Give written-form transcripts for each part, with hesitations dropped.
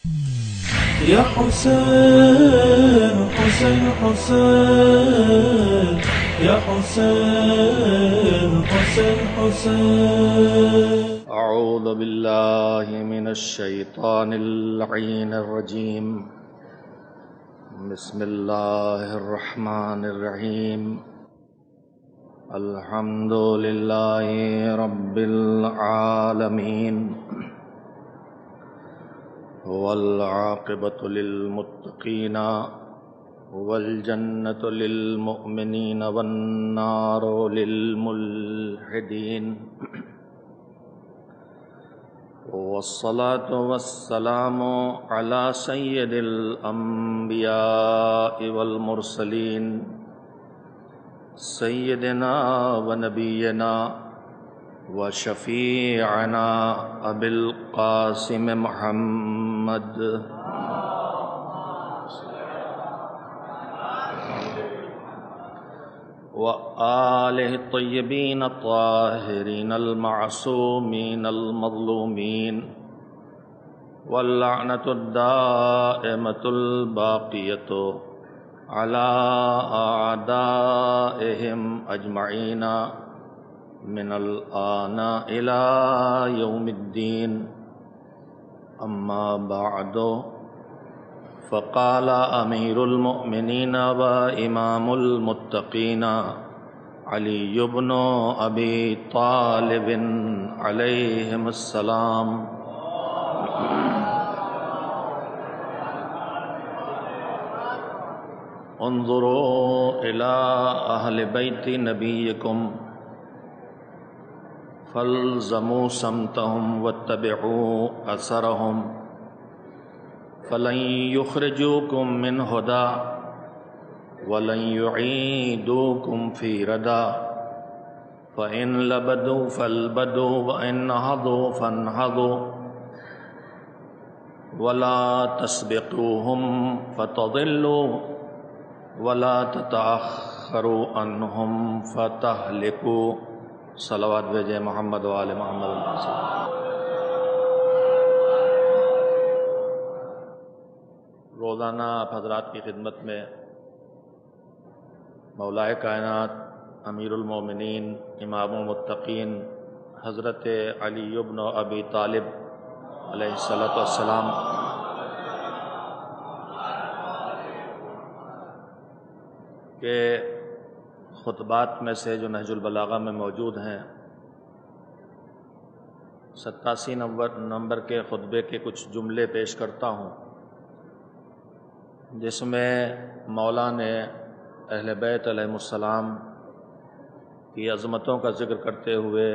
يا حسين حسين حسين يا حسين حسين حسين. أعوذ بالله من الشيطان اللعين الرجيم. بسم الله الرحمن الرحيم. الحمد لله رب العالمين والعاقبة للمتقين والجنة للمؤمنين والنار للملحدين. والصلاة والسلام على سيد الأنبياء والمرسلين سيدنا ونبينا وشفيعنا أبي القاسم محمد وآله الطيبين الطاهرين المعصومين المظلومين واللعنة الدائمة الباقية على أعدائهم أجمعين من الآن إلى يوم الدين. أما بعد، فقال أمير المؤمنين وإمام المتقين علي بن أبي طالب عليهم السلام: انظروا إلى أهل بيت نبيكم فالزموا سمتهم واتبعوا أثرهم فلن يخرجوكم من هدى ولن يعيدوكم في ردى فإن لبدوا فالبدوا وإن نهضوا فانهضوا ولا تسبقوهم فتضلوا ولا تتأخروا عنهم فتهلكوا. صلوات بھیجیں محمد وآل محمد. روزانہ آپ حضرات کی خدمت میں مولائے کائنات امیر المومنین امام المتقین حضرت علی بن ابی طالب علیہ السلام کے خطبات میں سے جو نہج البلاغہ میں موجود ہیں 87 نمبر کے خطبے کے کچھ جملے پیش کرتا ہوں، جس میں مولا نے اہل بیت علیہم السلام کی عظمتوں کا ذکر کرتے ہوئے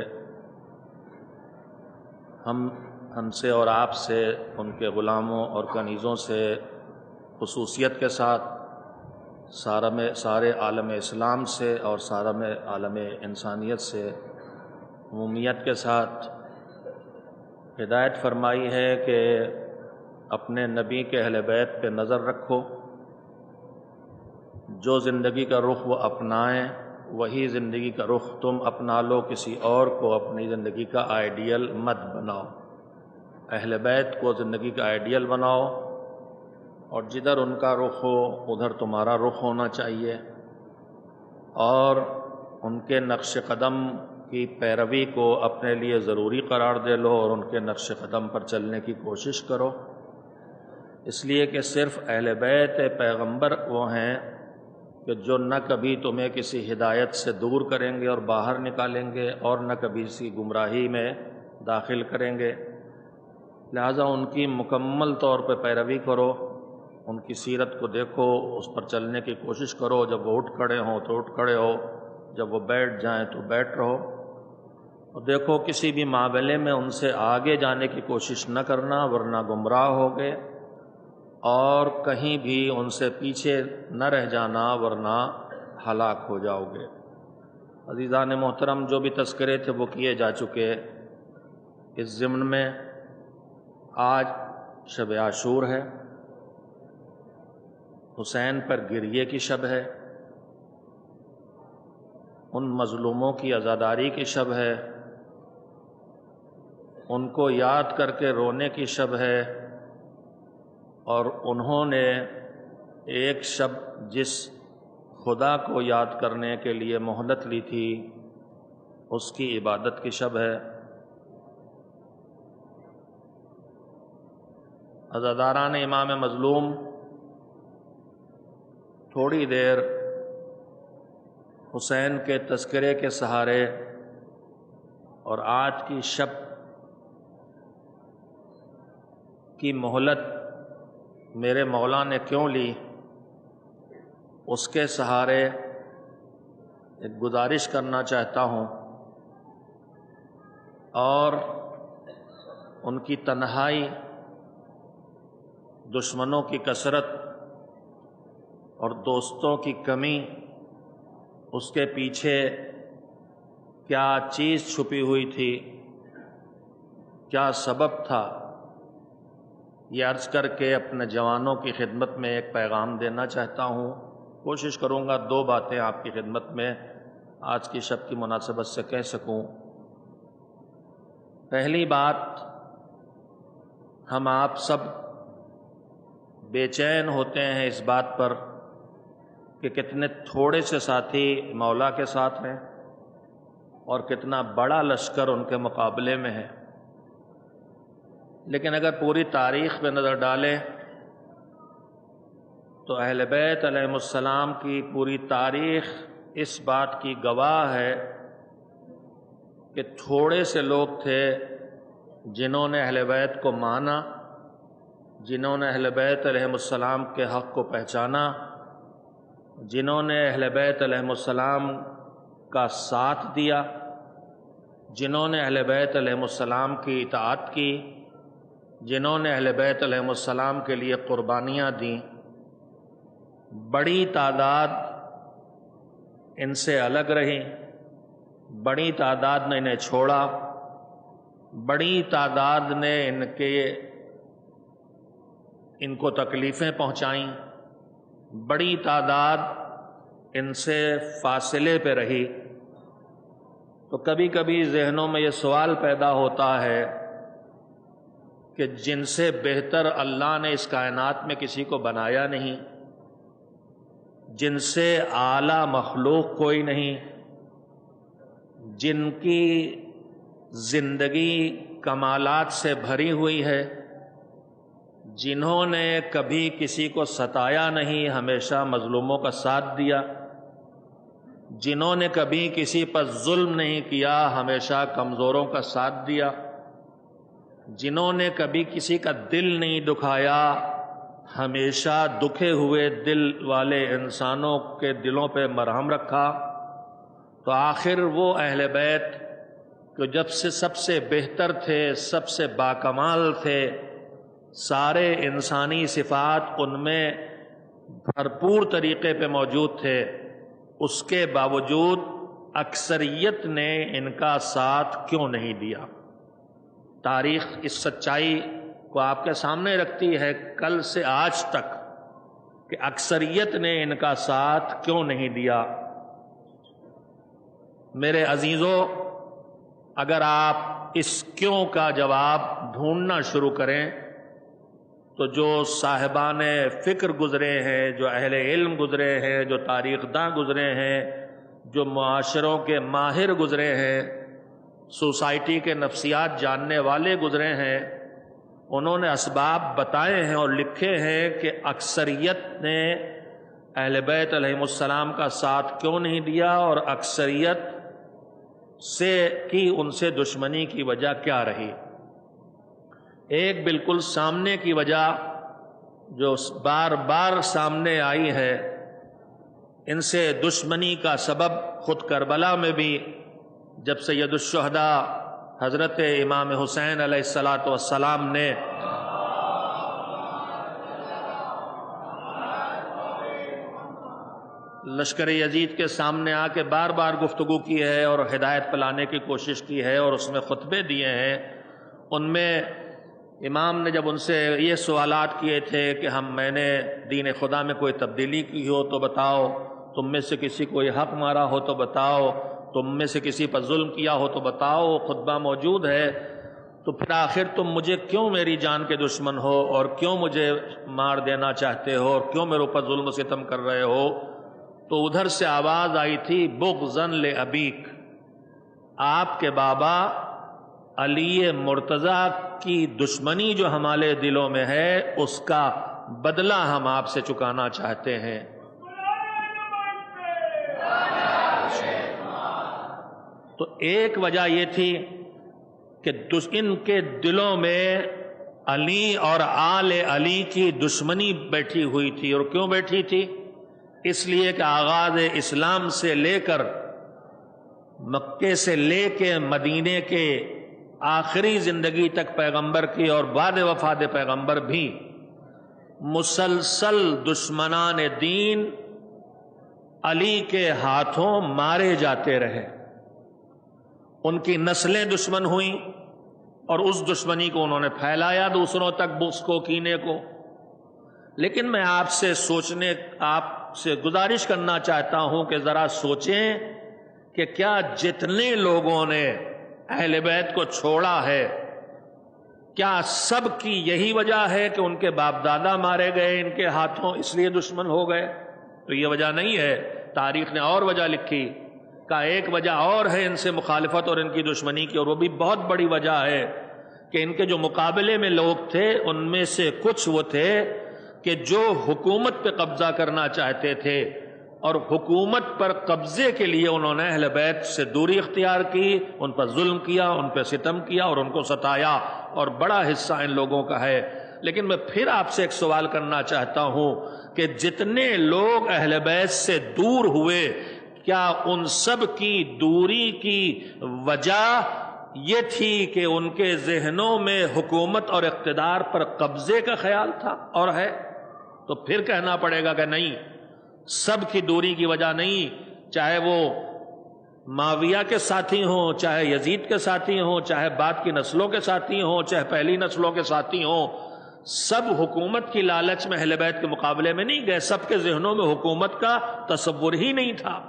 ہم سے اور آپ سے، ان کے غلاموں اور کنیزوں سے خصوصیت کے ساتھ سارے عالم اسلام سے اور عالم انسانیت سے عمومیت کے ساتھ ہدایت فرمائی ہے کہ اپنے نبی کے اہل بیت پہ نظر رکھو، جو زندگی کا رخ وہ اپنائیں وہی زندگی کا رخ تم اپنا لو، کسی اور کو اپنی زندگی کا آئیڈیل مت بناؤ. اہل بیت کو زندگی کا آئیڈیل بناؤ اور جدھر ان کا رخ ہو ادھر تمہارا رخ ہونا چاہیے، اور ان کے نقش قدم کی پیروی کو اپنے لیے ضروری قرار دے لو اور ان کے نقش قدم پر چلنے کی کوشش کرو، اس لیے کہ صرف اہل بیت پیغمبر وہ ہیں کہ جو نہ کبھی تمہیں کسی ہدایت سے دور کریں گے اور باہر نکالیں گے اور نہ کبھی کسی گمراہی میں داخل کریں گے. لہٰذا ان کی مکمل طور پہ پیروی کرو، ان کی سیرت کو دیکھو، اس پر چلنے کی کوشش کرو. جب وہ اٹھ کھڑے ہوں تو اٹھ کھڑے ہو، جب وہ بیٹھ جائیں تو بیٹھ رہو، اور دیکھو کسی بھی معاملے میں ان سے آگے جانے کی کوشش نہ کرنا ورنہ گمراہ ہوگے، اور کہیں بھی ان سے پیچھے نہ رہ جانا ورنہ ہلاک ہو جاؤ گے. عزیزان محترم، جو بھی تذکرے تھے وہ کیے جا چکے. اس ضمن میں آج شب عاشور ہے، حسین پر گریے کی شب ہے، ان مظلوموں کی عزاداری کی شب ہے، ان کو یاد کر کے رونے کی شب ہے، اور انہوں نے ایک شب جس خدا کو یاد کرنے کے لیے مہلت لی تھی اس کی عبادت کی شب ہے۔ عزاداران امام مظلوم تھوڑی دیر حسین کے تذکرے کے سہارے اور آج کی شب کی مہلت میرے مولا نے کیوں لی، اس کے سہارے ایک گزارش کرنا چاہتا ہوں، اور ان کی تنہائی، دشمنوں کی کثرت اور دوستوں کی کمی، اس کے پیچھے کیا چیز چھپی ہوئی تھی، کیا سبب تھا، یہ عرض کر کے اپنے جوانوں کی خدمت میں ایک پیغام دینا چاہتا ہوں۔ کوشش کروں گا 2 باتیں آپ کی خدمت میں آج کی شب کی مناسبت سے کہہ سکوں۔ پہلی بات، ہم آپ سب بے چین ہوتے ہیں اس بات پر کہ کتنے تھوڑے سے ساتھی مولا کے ساتھ ہیں اور کتنا بڑا لشکر ان کے مقابلے میں ہے، لیکن اگر پوری تاریخ پہ نظر ڈالیں تو اہل بیت علیہ السلام کی پوری تاریخ اس بات کی گواہ ہے کہ تھوڑے سے لوگ تھے جنہوں نے اہل بیت کو مانا، جنہوں نے اہل بیت علیہ السلام کے حق کو پہچانا، جنہوں نے اہل بیت علیہ السلام کا ساتھ دیا، جنہوں نے اہل بیت علیہ السلام کی اطاعت کی، جنہوں نے اہل بیت علیہ السلام کے لیے قربانیاں دیں۔ بڑی تعداد ان سے الگ رہی، بڑی تعداد نے انہیں چھوڑا، بڑی تعداد نے ان کو تکلیفیں پہنچائیں، بڑی تعداد ان سے فاصلے پہ رہی۔ تو کبھی کبھی ذہنوں میں یہ سوال پیدا ہوتا ہے کہ جن سے بہتر اللہ نے اس کائنات میں کسی کو بنایا نہیں، جن سے اعلیٰ مخلوق کوئی نہیں، جن کی زندگی کمالات سے بھری ہوئی ہے، جنہوں نے کبھی کسی کو ستایا نہیں، ہمیشہ مظلوموں کا ساتھ دیا، جنہوں نے کبھی کسی پر ظلم نہیں کیا، ہمیشہ کمزوروں کا ساتھ دیا، جنہوں نے کبھی کسی کا دل نہیں دکھایا، ہمیشہ دکھے ہوئے دل والے انسانوں کے دلوں پہ مرہم رکھا، تو آخر وہ اہل بیت جو جب سے سب سے بہتر تھے، سب سے باکمال تھے، سارے انسانی صفات ان میں بھرپور طریقے پہ موجود تھے، اس کے باوجود اکثریت نے ان کا ساتھ کیوں نہیں دیا؟ تاریخ اس سچائی کو آپ کے سامنے رکھتی ہے کل سے آج تک کہ اکثریت نے ان کا ساتھ کیوں نہیں دیا۔ میرے عزیزوں، اگر آپ اس کیوں کا جواب ڈھونڈنا شروع کریں تو جو صاحبان فکر گزرے ہیں، جو اہل علم گزرے ہیں، جو تاریخ داں گزرے ہیں، جو معاشروں کے ماہر گزرے ہیں، سوسائٹی کے نفسیات جاننے والے گزرے ہیں، انہوں نے اسباب بتائے ہیں اور لکھے ہیں کہ اکثریت نے اہل بیت علیہ السلام کا ساتھ کیوں نہیں دیا، اور اکثریت کی ان سے دشمنی کی وجہ کیا رہی۔ ایک بالکل سامنے کی وجہ جو بار بار سامنے آئی ہے، ان سے دشمنی کا سبب خود کربلا میں بھی جب سید الشہداء حضرت امام حسین علیہ السلام نے لشکر یزید کے سامنے آ کے بار بار گفتگو کی ہے اور ہدایت پلانے کی کوشش کی ہے اور اس میں خطبے دیے ہیں، ان میں امام نے جب ان سے یہ سوالات کیے تھے کہ میں نے دین خدا میں کوئی تبدیلی کی ہو تو بتاؤ، تم میں سے کسی کو یہ حق مارا ہو تو بتاؤ، تم میں سے کسی پر ظلم کیا ہو تو بتاؤ، خطبہ موجود ہے، تو پھر آخر تم مجھے کیوں میری جان کے دشمن ہو اور کیوں مجھے مار دینا چاہتے ہو اور کیوں میرے اوپر ظلم و ستم کر رہے ہو؟ تو ادھر سے آواز آئی تھی بغضاً لأبیک، آپ کے بابا علی مرتضیٰ کی دشمنی جو ہمارے دلوں میں ہے اس کا بدلہ ہم آپ سے چکانا چاہتے ہیں۔ تو ایک وجہ یہ تھی کہ ان کے دلوں میں علی اور آل علی کی دشمنی بیٹھی ہوئی تھی۔ اور کیوں بیٹھی تھی؟ اس لیے کہ آغاز اسلام سے لے کر مکے سے لے کے مدینے کے آخری زندگی تک پیغمبر کی اور بعد وفات پیغمبر بھی مسلسل دشمنان دین علی کے ہاتھوں مارے جاتے رہے، ان کی نسلیں دشمن ہوئیں اور اس دشمنی کو انہوں نے پھیلایا دوسروں تک، بغض کو، کینے کو۔ لیکن میں آپ سے گزارش کرنا چاہتا ہوں کہ ذرا سوچیں کہ کیا جتنے لوگوں نے اہل بیت کو چھوڑا ہے، کیا سب کی یہی وجہ ہے کہ ان کے باپ دادا مارے گئے ان کے ہاتھوں اس لیے دشمن ہو گئے؟ تو یہ وجہ نہیں ہے، تاریخ نے اور وجہ لکھی کہ ایک وجہ اور ہے ان سے مخالفت اور ان کی دشمنی کی، اور وہ بھی بہت بڑی وجہ ہے کہ ان کے جو مقابلے میں لوگ تھے ان میں سے کچھ وہ تھے کہ جو حکومت پہ قبضہ کرنا چاہتے تھے، اور حکومت پر قبضے کے لیے انہوں نے اہل بیت سے دوری اختیار کی، ان پر ظلم کیا، ان پہ ستم کیا اور ان کو ستایا، اور بڑا حصہ ان لوگوں کا ہے۔ لیکن میں پھر آپ سے ایک سوال کرنا چاہتا ہوں کہ جتنے لوگ اہل بیت سے دور ہوئے، کیا ان سب کی دوری کی وجہ یہ تھی کہ ان کے ذہنوں میں حکومت اور اقتدار پر قبضے کا خیال تھا اور ہے؟ تو پھر کہنا پڑے گا کہ نہیں، سب کی دوری کی وجہ نہیں، چاہے وہ معاویہ کے ساتھی ہوں، چاہے یزید کے ساتھی ہوں، چاہے بعد کی نسلوں کے ساتھی ہوں، چاہے پہلی نسلوں کے ساتھی ہوں، سب حکومت کی لالچ میں اہل بیت کے مقابلے میں نہیں گئے، سب کے ذہنوں میں حکومت کا تصور ہی نہیں تھا۔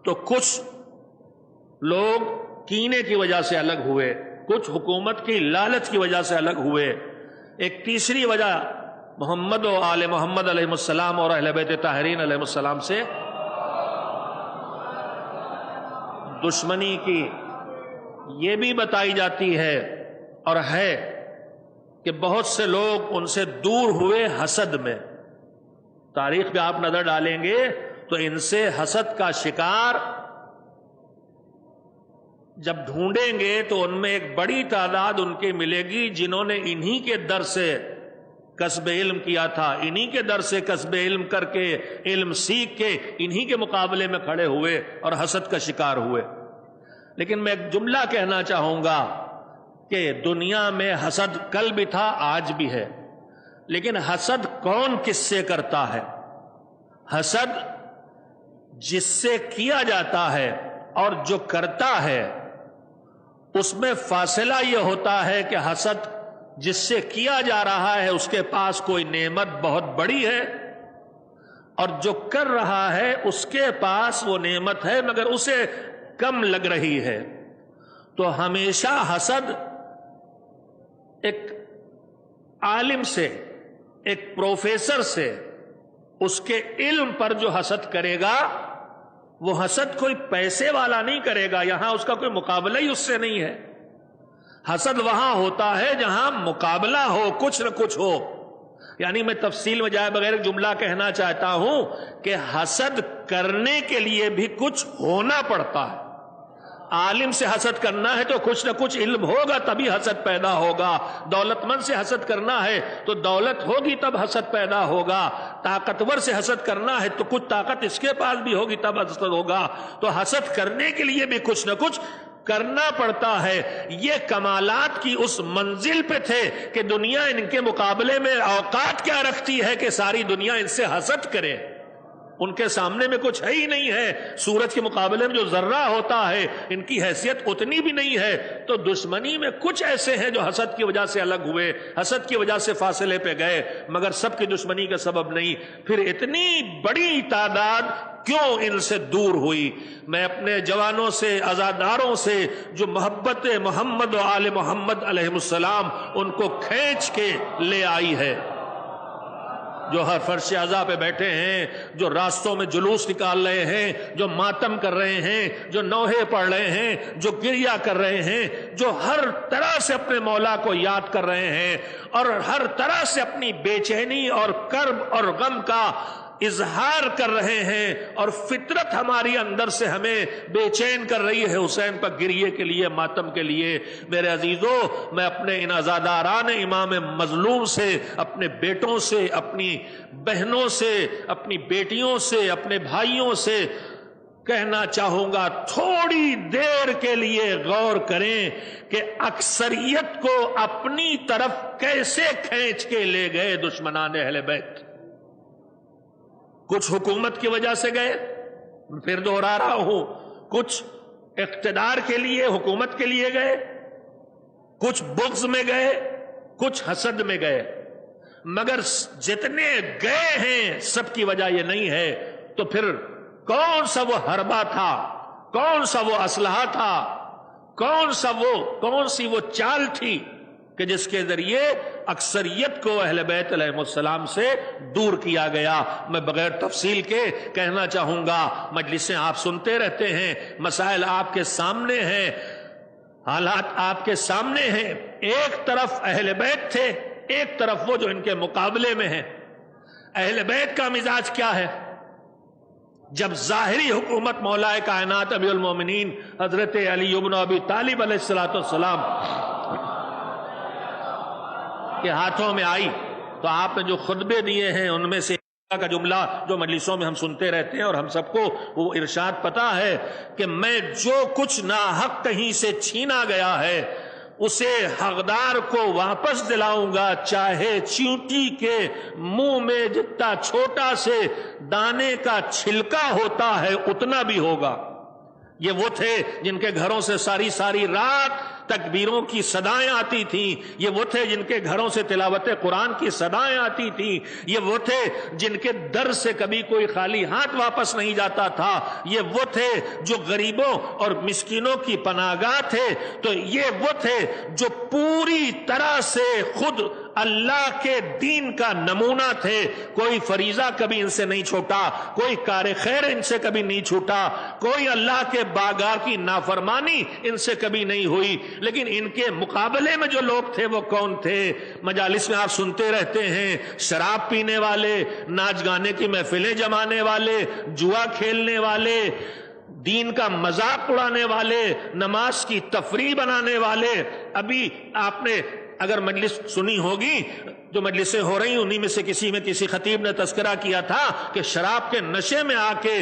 تو کچھ لوگ کینے کی وجہ سے الگ ہوئے، کچھ حکومت کی لالچ کی وجہ سے الگ ہوئے۔ ایک تیسری وجہ محمد و آل محمد علیہ السلام اور اہل بیت طاہرین علیہ السلام سے دشمنی کی یہ بھی بتائی جاتی ہے اور ہے کہ بہت سے لوگ ان سے دور ہوئے حسد میں۔ تاریخ پہ آپ نظر ڈالیں گے تو ان سے حسد کا شکار جب ڈھونڈیں گے تو ان میں ایک بڑی تعداد ان کی ملے گی جنہوں نے انہی کے در سے کسب علم کیا تھا، انہی کے در سے کسب علم کر کے علم سیکھ کے انہی کے مقابلے میں کھڑے ہوئے اور حسد کا شکار ہوئے۔ لیکن میں ایک جملہ کہنا چاہوں گا کہ دنیا میں حسد کل بھی تھا، آج بھی ہے، لیکن حسد کون کس سے کرتا ہے؟ حسد جس سے کیا جاتا ہے اور جو کرتا ہے اس میں فاصلہ یہ ہوتا ہے کہ حسد جس سے کیا جا رہا ہے اس کے پاس کوئی نعمت بہت بڑی ہے، اور جو کر رہا ہے اس کے پاس وہ نعمت ہے مگر اسے کم لگ رہی ہے۔ تو ہمیشہ حسد ایک عالم سے، ایک پروفیسر سے، اس کے علم پر جو حسد کرے گا وہ حسد کوئی پیسے والا نہیں کرے گا، یہاں اس کا کوئی مقابلہ ہی اس سے نہیں ہے۔ حسد وہاں ہوتا ہے جہاں مقابلہ ہو، کچھ نہ کچھ ہو۔ یعنی میں تفصیل میں جائے بغیر جملہ کہنا چاہتا ہوں کہ حسد کرنے کے لیے بھی کچھ ہونا پڑتا ہے۔ عالم سے حسد کرنا ہے تو کچھ نہ کچھ علم ہوگا تبھی حسد پیدا ہوگا، دولت مند سے حسد کرنا ہے تو دولت ہوگی تب حسد پیدا ہوگا، طاقتور سے حسد کرنا ہے تو کچھ طاقت اس کے پاس بھی ہوگی تب حسد ہوگا۔ تو حسد کرنے کے لیے بھی کچھ نہ کچھ کرنا پڑتا ہے۔ یہ کمالات کی اس منزل پہ تھے کہ دنیا ان کے مقابلے میں اوقات کیا رکھتی ہے کہ ساری دنیا ان سے حسد کرے، ان کے سامنے میں کچھ ہے ہی نہیں ہے۔ سورج کے مقابلے میں جو ذرہ ہوتا ہے ان کی حیثیت اتنی بھی نہیں ہے۔ تو دشمنی میں کچھ ایسے ہیں جو حسد کی وجہ سے الگ ہوئے، حسد کی وجہ سے فاصلے پہ گئے، مگر سب کی دشمنی کا سبب نہیں۔ پھر اتنی بڑی تعداد کیوں ان سے دور ہوئی؟ میں اپنے جوانوں سے، عزاداروں سے جو محبت محمد و آل محمد علیہ السلام ان کو کھینچ کے لے آئی ہے، جو ہر فرش عزا پہ بیٹھے ہیں، جو راستوں میں جلوس نکال رہے ہیں، جو ماتم کر رہے ہیں، جو نوحے پڑھ رہے ہیں، جو گریہ کر رہے ہیں، جو ہر طرح سے اپنے مولا کو یاد کر رہے ہیں اور ہر طرح سے اپنی بے چینی اور کرب اور غم کا اظہار کر رہے ہیں، اور فطرت ہماری اندر سے ہمیں بے چین کر رہی ہے حسین پر گریے کے لیے، ماتم کے لیے۔ میرے عزیزو، میں اپنے ان عزاداران امام مظلوم سے، اپنے بیٹوں سے، اپنی بہنوں سے، اپنی بیٹیوں سے، اپنے بھائیوں سے کہنا چاہوں گا، تھوڑی دیر کے لیے غور کریں کہ اکثریت کو اپنی طرف کیسے کھینچ کے لے گئے دشمنان اہل بیت۔ کچھ حکومت کی وجہ سے گئے، پھر دوہرا رہا ہوں، کچھ اقتدار کے لیے، حکومت کے لیے گئے، کچھ بغض میں گئے، کچھ حسد میں گئے، مگر جتنے گئے ہیں سب کی وجہ یہ نہیں ہے۔ تو پھر کون سا وہ حربہ تھا، کون سا وہ اسلحہ تھا، کون سی وہ چال تھی کہ جس کے ذریعے اکثریت کو اہل بیت علیہ السلام سے دور کیا گیا؟ میں بغیر تفصیل کے کہنا چاہوں گا، مجلسیں آپ سنتے رہتے ہیں، مسائل آپ کے سامنے ہیں، حالات آپ کے سامنے ہیں۔ ایک طرف اہل بیت تھے، ایک طرف وہ جو ان کے مقابلے میں ہیں۔ اہل بیت کا مزاج کیا ہے؟ جب ظاہری حکومت مولا کائنات امیر المومنین حضرت علی بن ابی طالب علیہ السلام کے ہاتھوں میں آئی، تو آپ نے جو خطبے دیے ہیں ان میں سے کا جملہ جو مجلسوں میں ہم سنتے رہتے ہیں، اور ہم سب کو وہ ارشاد پتا ہے کہ میں جو کچھ ناحق کہیں سے چھینا گیا ہے اسے حقدار کو واپس دلاؤں گا، چاہے چیونٹی کے منہ میں جتنا چھوٹا سے دانے کا چھلکا ہوتا ہے اتنا بھی ہوگا۔ یہ وہ تھے جن کے گھروں سے ساری رات تکبیروں کی صدائیں آتی تھیں، یہ وہ تھے جن کے گھروں سے تلاوت قرآن کی صدائیں آتی تھیں، یہ وہ تھے جن کے در سے کبھی کوئی خالی ہاتھ واپس نہیں جاتا تھا، یہ وہ تھے جو غریبوں اور مسکینوں کی پناہ گاہ تھے، تو یہ وہ تھے جو پوری طرح سے خود اللہ کے دین کا نمونہ تھے۔ کوئی فریضہ کبھی ان سے نہیں چھوٹا، کوئی کار خیر ان سے کبھی نہیں چھوٹا، کوئی اللہ کے باغار کی نافرمانی ان سے کبھی نہیں ہوئی۔ لیکن ان کے مقابلے میں جو لوگ تھے وہ کون تھے؟ مجالس میں آپ سنتے رہتے ہیں، شراب پینے والے، ناچ گانے کی محفلیں جمانے والے، جوا کھیلنے والے، دین کا مذاق اڑانے والے، نماز کی تفریح بنانے والے۔ ابھی آپ نے اگر مجلس سنی ہوگی، جو مجلسیں ہو رہی انہی میں سے کسی خطیب نے تذکرہ کیا تھا کہ شراب کے نشے میں آ کے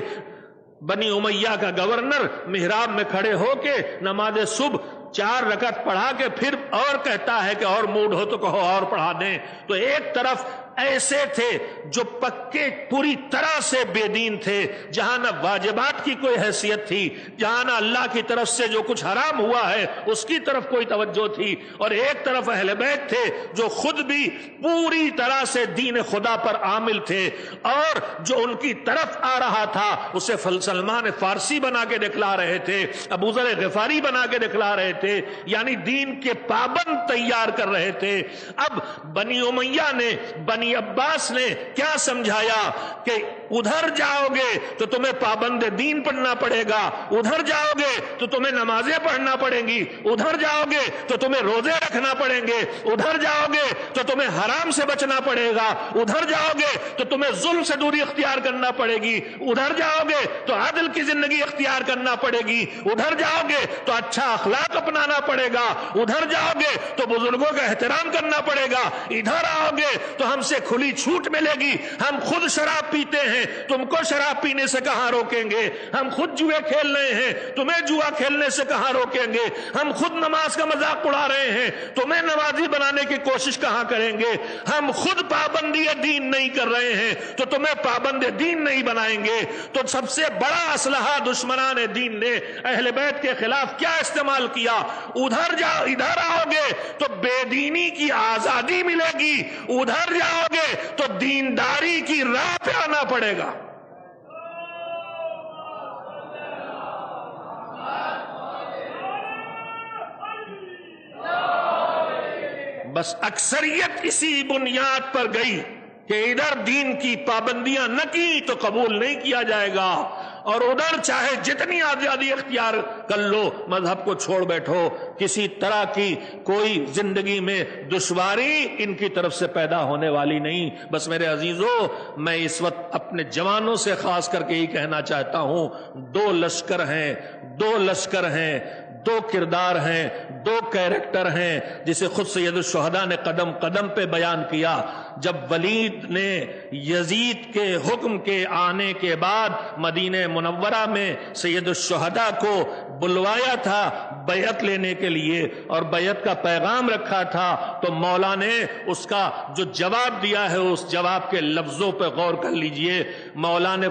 بنی امیہ کا گورنر محراب میں کھڑے ہو کے نماز صبح 4 رکعت پڑھا کے پھر اور کہتا ہے کہ اور موڈ ہو تو کہو اور پڑھا دیں۔ تو ایک طرف ایسے تھے جو پکے پوری طرح سے بے دین تھے، جہاں نہ واجبات کی کوئی حیثیت تھی، جہاں نہ اللہ کی طرف سے جو کچھ حرام ہوا ہے اس کی طرف کوئی توجہ تھی، اور ایک طرف اہل بیت تھے جو خود بھی پوری طرح سے دین خدا پر عامل تھے، اور جو ان کی طرف آ رہا تھا اسے سلمان فارسی بنا کے دکھلا رہے تھے، ابو ذر غفاری بنا کے دکھلا رہے تھے، یعنی دین کے پابند تیار کر رہے تھے۔ اب بنی امیہ نے، بنی عباس نے کیا سمجھایا کہ ادھر جاؤ گے تو تمہیں پابند دین پڑھنا پڑے گا، ادھر جاؤ گے تو تمہیں نمازیں پڑھنا پڑیں گی، ادھر جاؤ گے تو تمہیں روزے رکھنا پڑیں گے، ادھر جاؤ گے تو تمہیں حرام سے بچنا پڑے گا، ادھر جاؤ گے تو تمہیں ظلم سے دوری اختیار کرنا پڑے گی، ادھر جاؤ گے تو عدل کی زندگی اختیار کرنا پڑے گی، ادھر جاؤ گے تو اچھا اخلاق اپنانا پڑے گا، ادھر جاؤ گے تو بزرگوں کا احترام کرنا پڑے گا، ادھر آؤ گے تو ہم سے کھلی چھوٹ ملے گی، ہم خود شراب پیتے ہیں، تم کو شراب پینے سے کہاں روکیں گے، ہم خود جوئے کھیل رہے ہیں، تمہیں جوا کھیلنے سے کہاں روکیں گے، ہم خود نماز کا مذاق اڑا رہے ہیں، تمہیں نمازی بنانے کی کوشش کہاں کریں گے، ہم خود پابندی دین نہیں کر رہے ہیں تو تمہیں پابند دین نہیں بنائیں گے۔ تو سب سے بڑا اسلحہ دشمنان دین نے اہل بیت کے خلاف کیا استعمال کیا؟ ادھر جاؤ، ادھر آؤ گے تو بے دینی کی آزادی ملے گی، ادھر جاؤ گے تو دینداری کی راہ پہ آنا پڑے گا۔ بس اکثریت اسی بنیاد پر گئی کہ ادھر دین کی پابندیاں نہ کی تو قبول نہیں کیا جائے گا، اور ادھر چاہے جتنی آزادی اختیار کر لو مذہب کو چھوڑ بیٹھو، کسی طرح کی کوئی زندگی میں دشواری ان کی طرف سے پیدا ہونے والی نہیں۔ بس میرے عزیزو، میں اس وقت اپنے جوانوں سے خاص کر کے یہی کہنا چاہتا ہوں، دو لشکر ہیں، دو کردار ہیں، دو کیریکٹر ہیں، جسے خود سید الشہداء نے قدم قدم پہ بیان کیا۔ جب ولید نے یزید کے حکم کے آنے کے بعد مدینہ منورہ میں سید الشہداء کو بلوایا تھا بیعت لینے کے لیے اور بیعت کا پیغام رکھا تھا، تو مولا نے اس کا جو جواب دیا ہے اس جواب کے لفظوں پہ غور کر لیجئے۔ مولا نے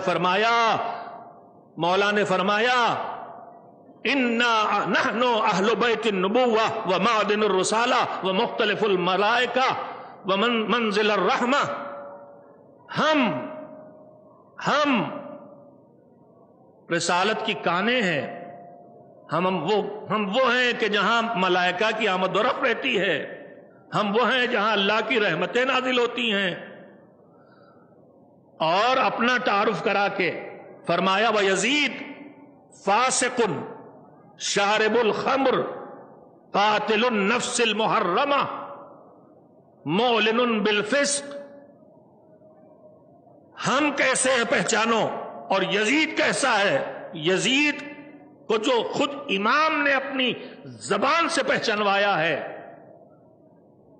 فرمایا اِنَّا نَحْنُ أَهْلُ بَيْتِ النُّبُوَّةِ وَمَعْدِنُ الرِّسَالَةِ وَمُخْتَلِفُ الْمَلَائِكَةِ وَمَنزِلَ الرَّحْمَةِ، ہم رسالت کی کانیں ہیں، ہم وہ ہیں کہ جہاں ملائکہ کی آمد و رفت رہتی ہے، ہم وہ ہیں جہاں اللہ کی رحمتیں نازل ہوتی ہیں۔ اور اپنا تعارف کرا کے فرمایا وَيَزِيد فاسق شارب الخمر قاتل النفس المحرمہ معلن بالفسق۔ ہم کیسے ہیں پہچانو، اور یزید کیسا ہے؟ یزید کو جو خود امام نے اپنی زبان سے پہچانوایا ہے،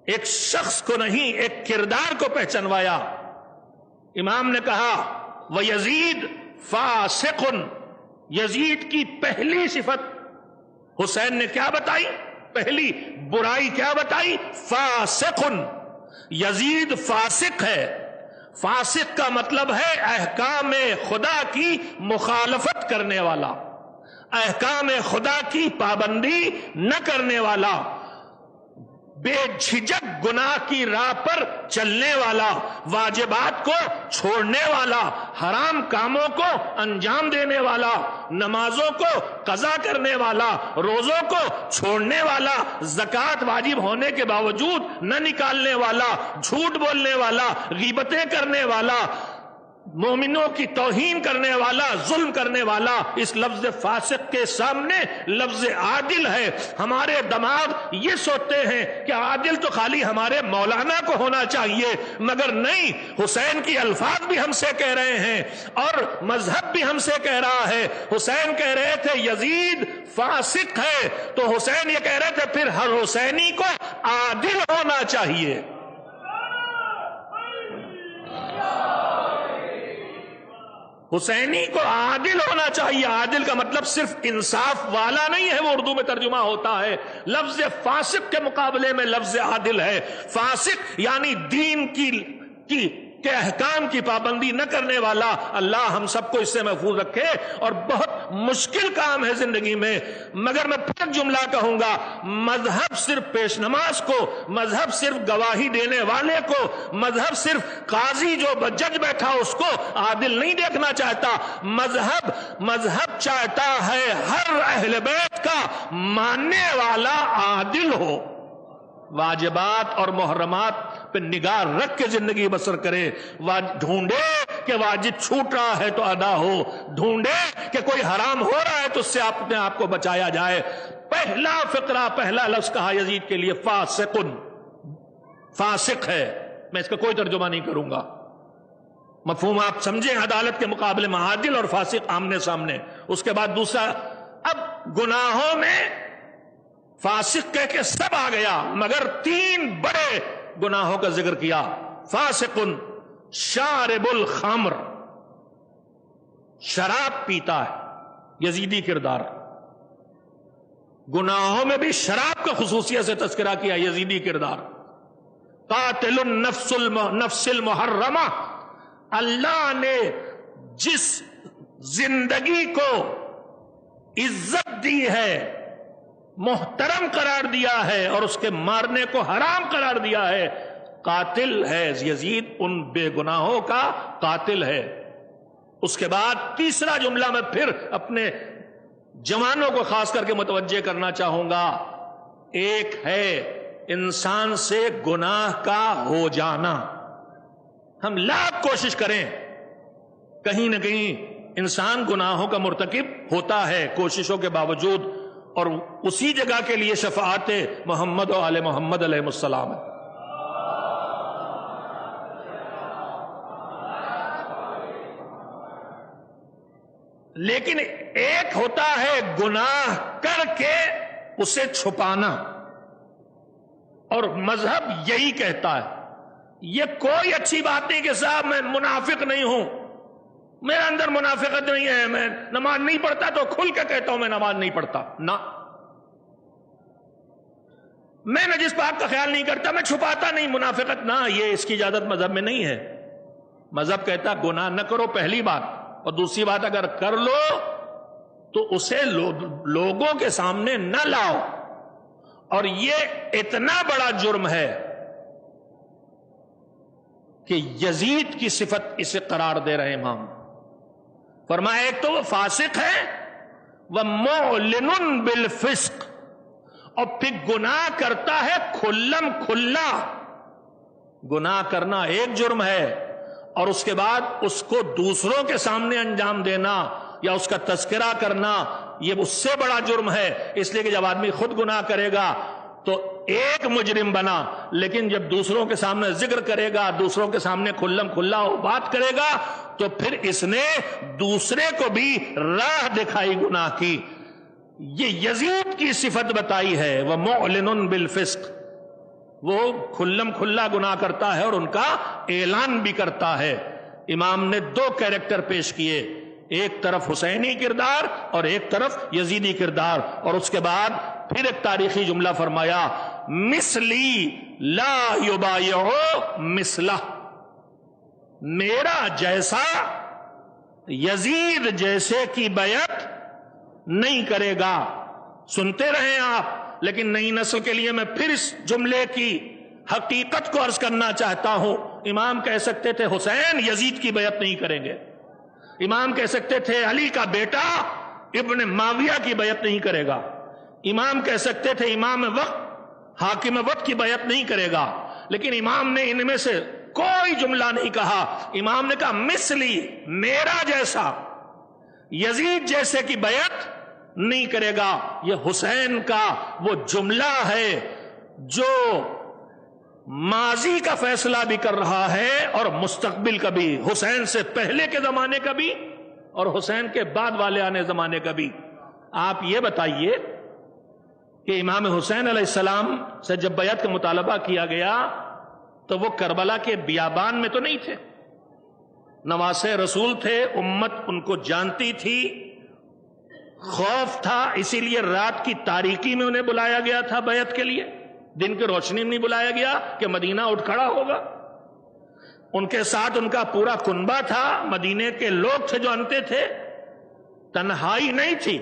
ایک شخص کو نہیں ایک کردار کو پہچانوایا۔ امام نے کہا وَيَزِيد فاسق، یزید کی پہلی صفت حسین نے کیا بتائی؟ پہلی برائی کیا بتائی؟ فاسق، یزید فاسق ہے۔ فاسق کا مطلب ہے احکام خدا کی مخالفت کرنے والا، احکام خدا کی پابندی نہ کرنے والا، بے جھجک گناہ کی راہ پر چلنے والا، واجبات کو چھوڑنے والا، حرام کاموں کو انجام دینے والا، نمازوں کو قضا کرنے والا، روزوں کو چھوڑنے والا، زکوٰۃ واجب ہونے کے باوجود نہ نکالنے والا، جھوٹ بولنے والا، غیبتیں کرنے والا، مومنوں کی توہین کرنے والا، ظلم کرنے والا۔ اس لفظ فاسق کے سامنے لفظ عادل ہے۔ ہمارے دماغ یہ سوچتے ہیں کہ عادل تو خالی ہمارے مولانا کو ہونا چاہیے، مگر نہیں، حسین کی الفاظ بھی ہم سے کہہ رہے ہیں اور مذہب بھی ہم سے کہہ رہا ہے۔ حسین کہہ رہے تھے یزید فاسق ہے، تو حسین یہ کہہ رہے تھے پھر ہر حسینی کو عادل ہونا چاہیے۔ حسینی کو عادل ہونا چاہیے۔ عادل کا مطلب صرف انصاف والا نہیں ہے، وہ اردو میں ترجمہ ہوتا ہے۔ لفظ فاسق کے مقابلے میں لفظ عادل ہے۔ فاسق یعنی دین کے احکام کی پابندی نہ کرنے والا۔ اللہ ہم سب کو اس سے محفوظ رکھے، اور بہت مشکل کام ہے زندگی میں۔ مگر میں پھر جملہ کہوں گا، مذہب صرف پیش نماز کو، مذہب صرف گواہی دینے والے کو، مذہب صرف قاضی جو جج بیٹھا اس کو عادل نہیں دیکھنا چاہتا۔ مذہب چاہتا ہے ہر اہل بیت کا ماننے والا عادل ہو، واجبات اور محرمات پہ نگاہ رکھ کے زندگی بسر کرے، ڈھونڈے کہ واجب چھوٹ رہا ہے تو ادا ہو، ڈھونڈے کہ کوئی حرام ہو رہا ہے تو اس سے اپنے آپ کو بچایا جائے۔ پہلا فقرہ، پہلا لفظ کہا یزید کے لیے فاسقن، فاسق ہے۔ میں اس کا کوئی ترجمہ نہیں کروں گا، مفہوم آپ سمجھیں۔ عدالت کے مقابلے میں عادل اور فاسق آمنے سامنے۔ اس کے بعد دوسرا، اب گناہوں میں فاسق کہہ کے سب آ گیا، مگر تین بڑے گناہوں کا ذکر کیا۔ فاسقن شارب الخمر، شراب پیتا ہے، یزیدی کردار۔ گناہوں میں بھی شراب کا خصوصیت سے تذکرہ کیا، یزیدی کردار۔ قاتل النفس المحرمہ، اللہ نے جس زندگی کو عزت دی ہے، محترم قرار دیا ہے، اور اس کے مارنے کو حرام قرار دیا ہے، قاتل ہے یزید، ان بے گناہوں کا قاتل ہے۔ اس کے بعد تیسرا جملہ میں پھر اپنے جوانوں کو خاص کر کے متوجہ کرنا چاہوں گا۔ ایک ہے انسان سے گناہ کا ہو جانا. ہم لاکھ کوشش کریں کہیں نہ کہیں انسان گناہوں کا مرتکب ہوتا ہے کوششوں کے باوجود، اور اسی جگہ کے لیے شفاعت محمد و آل محمد علیہ السلام ہے. لیکن ایک ہوتا ہے گناہ کر کے اسے چھپانا، اور مذہب یہی کہتا ہے. یہ کوئی اچھی بات نہیں کہ صاحب میں منافق نہیں ہوں، میرے اندر منافقت نہیں ہے، میں نماز نہیں پڑھتا تو کھل کے کہتا ہوں میں نماز نہیں پڑھتا. نہ، میں نجس پاک کا خیال نہیں کرتا، میں چھپاتا نہیں منافقت. نہ، یہ اس کی اجازت مذہب میں نہیں ہے. مذہب کہتا گناہ نہ کرو پہلی بات، اور دوسری بات اگر کر لو تو اسے لوگوں کے سامنے نہ لاؤ. اور یہ اتنا بڑا جرم ہے کہ یزید کی صفت اسے قرار دے رہے امام. فرمایا ایک تو وہ فاسق ہے، وَمُعْلِنٌ بِالْفِسْقِ، اور پھر گناہ کرتا ہے کھلم کھلا. گناہ کرنا ایک جرم ہے، اور اس کے بعد اس کو دوسروں کے سامنے انجام دینا یا اس کا تذکرہ کرنا یہ اس سے بڑا جرم ہے. اس لیے کہ جب آدمی خود گناہ کرے گا تو ایک مجرم بنا، لیکن جب دوسروں کے سامنے ذکر کرے گا، دوسروں کے سامنے کھلم کھلا بات کرے گا، تو پھر اس نے دوسرے کو بھی راہ دکھائی گناہ کی. یہ یزید کی صفت بتائی ہے، وَمُعْلِنٌ بِالْفِسْقِ، وہ کھلم کھلا گناہ کرتا ہے اور ان کا اعلان بھی کرتا ہے. امام نے دو کیریکٹر پیش کیے، ایک طرف حسینی کردار اور ایک طرف یزیدی کردار، اور اس کے بعد پھر ایک تاریخی جملہ فرمایا، مثلی لا یبایع مثلہ، میرا جیسا یزید جیسے کی بیعت نہیں کرے گا. سنتے رہیں آپ، لیکن نئی نسل کے لیے میں پھر اس جملے کی حقیقت کو عرض کرنا چاہتا ہوں. امام کہہ سکتے تھے حسین یزید کی بیعت نہیں کریں گے، امام کہہ سکتے تھے علی کا بیٹا ابن معاویہ کی بیعت نہیں کرے گا، امام کہہ سکتے تھے امام وقت حاکم وقت کی بیعت نہیں کرے گا، لیکن امام نے ان میں سے کوئی جملہ نہیں کہا. امام نے کہا مثلی، میرا جیسا یزید جیسے کی بیعت نہیں کرے گا. یہ حسین کا وہ جملہ ہے جو ماضی کا فیصلہ بھی کر رہا ہے اور مستقبل کا بھی، حسین سے پہلے کے زمانے کا بھی اور حسین کے بعد والے آنے زمانے کا بھی. آپ یہ بتائیے کہ امام حسین علیہ السلام سے جب بیعت کا مطالبہ کیا گیا تو وہ کربلا کے بیابان میں تو نہیں تھے، نواسے رسول تھے، امت ان کو جانتی تھی، خوف تھا، اسی لیے رات کی تاریکی میں انہیں بلایا گیا تھا بیعت کے لیے، دن کی روشنی میں نہیں بلایا گیا کہ مدینہ اٹھ کھڑا ہوگا. ان کے ساتھ ان کا پورا کنبہ تھا، مدینے کے لوگ تھے جو انتے تھے، تنہائی نہیں تھی.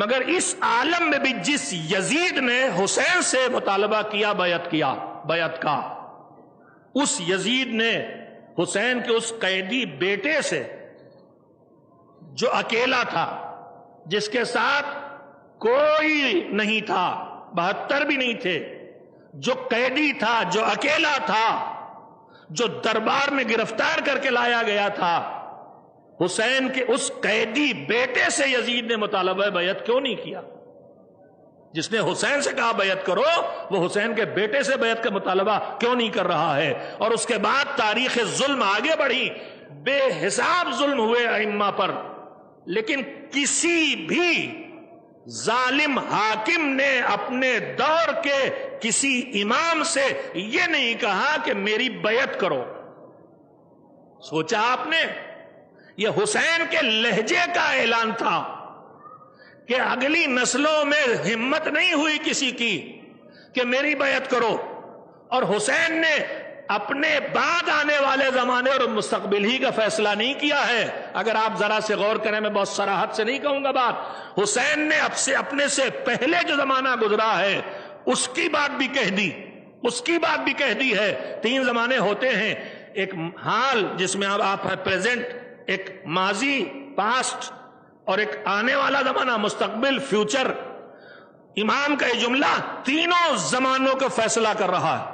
مگر اس عالم میں بھی جس یزید نے حسین سے مطالبہ کیا بیعت کا، اس یزید نے حسین کے اس قیدی بیٹے سے جو اکیلا تھا، جس کے ساتھ کوئی نہیں تھا، 72 بھی نہیں تھے، جو قیدی تھا، جو اکیلا تھا، جو دربار میں گرفتار کر کے لایا گیا تھا، حسین کے اس قیدی بیٹے سے یزید نے مطالبہ بیعت کیوں نہیں کیا؟ جس نے حسین سے کہا بیعت کرو، وہ حسین کے بیٹے سے بیعت کا مطالبہ کیوں نہیں کر رہا ہے؟ اور اس کے بعد تاریخ ظلم آگے بڑھی، بے حساب ظلم ہوئے ائمہ پر، لیکن کسی بھی ظالم حاکم نے اپنے دور کے کسی امام سے یہ نہیں کہا کہ میری بیعت کرو. سوچا آپ نے؟ یہ حسین کے لہجے کا اعلان تھا کہ اگلی نسلوں میں ہمت نہیں ہوئی کسی کی کہ میری بیعت کرو، اور حسین نے اپنے بعد آنے والے زمانے اور مستقبل ہی کا فیصلہ نہیں کیا ہے. اگر آپ ذرا سے غور کریں، میں بہت صراحت سے نہیں کہوں گا بات، حسین نے اپنے سے پہلے جو زمانہ گزرا ہے اس کی بات بھی کہہ دی، اس کی بات بھی کہہ دی ہے. 3 زمانے ہوتے ہیں، ایک حال جس میں آپ ہے پریزنٹ، ایک ماضی پاسٹ، اور ایک آنے والا زمانہ مستقبل فیوچر. امام کا یہ جملہ تینوں زمانوں کا فیصلہ کر رہا ہے۔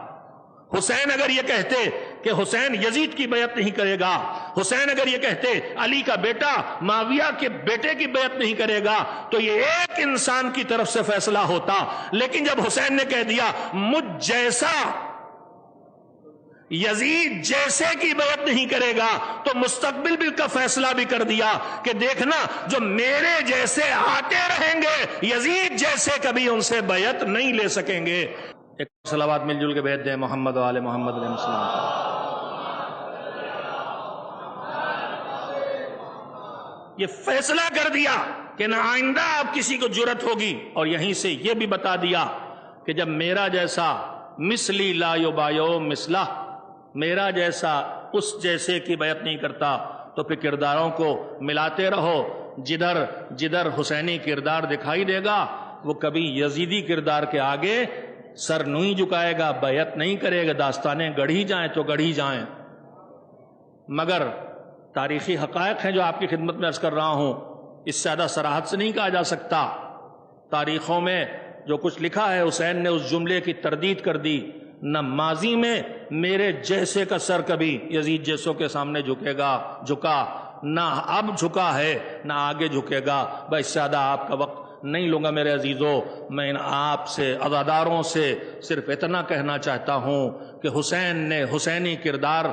حسین اگر یہ کہتے کہ حسین یزید کی بیعت نہیں کرے گا، حسین اگر یہ کہتے علی کا بیٹا معاویہ کے بیٹے کی بیعت نہیں کرے گا، تو یہ ایک انسان کی طرف سے فیصلہ ہوتا۔ لیکن جب حسین نے کہہ دیا مجھ جیسا یزید جیسے کی بیعت نہیں کرے گا، تو مستقبل بھی کا فیصلہ بھی کر دیا کہ دیکھنا جو میرے جیسے آتے رہیں گے یزید جیسے کبھی ان سے بیعت نہیں لے سکیں گے۔ ایک صلوات مل جل کے بھیج دیں محمد و آل محمد علیہ السلام۔ یہ فیصلہ کر دیا کہ نہ آئندہ آپ کسی کو جرت ہوگی، اور یہیں سے یہ بھی بتا دیا کہ جب میرا جیسا مثلی لا یبایع مثلہ، میرا جیسا اس جیسے کی بیعت نہیں کرتا، تو پھر کرداروں کو ملاتے رہو۔ جدھر جدھر حسینی کردار دکھائی دے گا وہ کبھی یزیدی کردار کے آگے سر نہیں جھکائے گا، بیعت نہیں کرے گا۔ داستانیں گڑھی جائیں تو گڑھی جائیں، مگر تاریخی حقائق ہیں جو آپ کی خدمت میں عرض کر رہا ہوں، اس سے زیادہ صراحت سے نہیں کہا جا سکتا۔ تاریخوں میں جو کچھ لکھا ہے، حسین نے اس جملے کی تردید کر دی، نہ ماضی میں میرے جیسے کا سر کبھی یزید جیسوں کے سامنے جھکا، نہ اب جھکا ہے نہ آگے جھکے گا۔ بس زیادہ آپ کا وقت نہیں لوں گا میرے عزیزوں، میں آپ سے عزاداروں سے صرف اتنا کہنا چاہتا ہوں کہ حسین نے حسینی کردار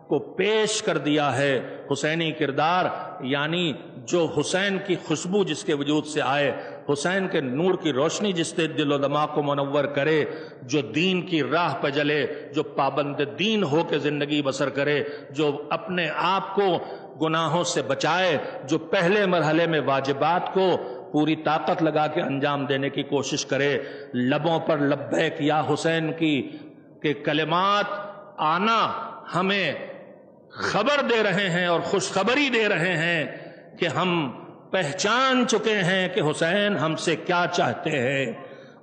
کو پیش کر دیا ہے۔ حسینی کردار یعنی جو حسین کی خوشبو جس کے وجود سے آئے، حسین کے نور کی روشنی جس سے دل و دماغ کو منور کرے، جو دین کی راہ پہ جلے، جو پابند دین ہو کے زندگی بسر کرے، جو اپنے آپ کو گناہوں سے بچائے، جو پہلے مرحلے میں واجبات کو پوری طاقت لگا کے انجام دینے کی کوشش کرے۔ لبوں پر لبیک یا حسین کی کہ کلمات آنا ہمیں خبر دے رہے ہیں اور خوشخبری دے رہے ہیں کہ ہم پہچان چکے ہیں کہ حسین ہم سے کیا چاہتے ہیں،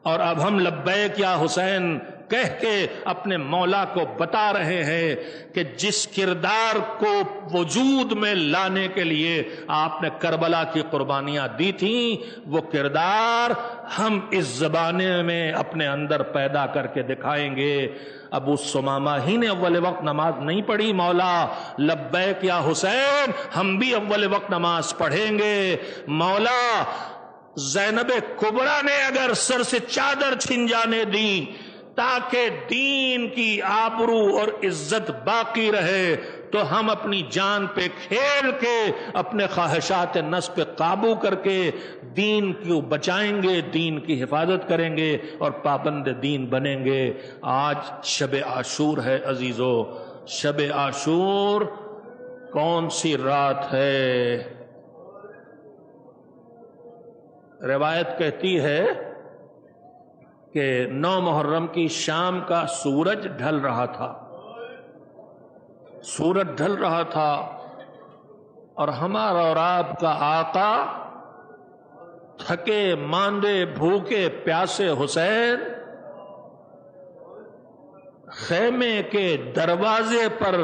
اور اب ہم لبیک یا حسین کہہ کے اپنے مولا کو بتا رہے ہیں کہ جس کردار کو وجود میں لانے کے لیے آپ نے کربلا کی قربانیاں دی تھیں، وہ کردار ہم اس زمانے میں اپنے اندر پیدا کر کے دکھائیں گے۔ ابو ثمامہ ہی نے اول وقت نماز نہیں پڑھی، مولا لبیک یا حسین ہم بھی اول وقت نماز پڑھیں گے۔ مولا زینب کبریٰ نے اگر سر سے چادر چھن جانے دی تاکہ دین کی آبرو اور عزت باقی رہے، تو ہم اپنی جان پہ کھیل کے اپنے خواہشات نفس پہ قابو کر کے دین کو بچائیں گے، دین کی حفاظت کریں گے اور پابند دین بنیں گے۔ آج شب عاشور ہے عزیزو، شب عاشور کون سی رات ہے؟ روایت کہتی ہے کہ 9 محرم کی شام کا سورج ڈھل رہا تھا، سورج ڈھل رہا تھا، اور ہمارا اور آپ کا آقا تھکے ماندے بھوکے پیاسے حسین خیمے کے دروازے پر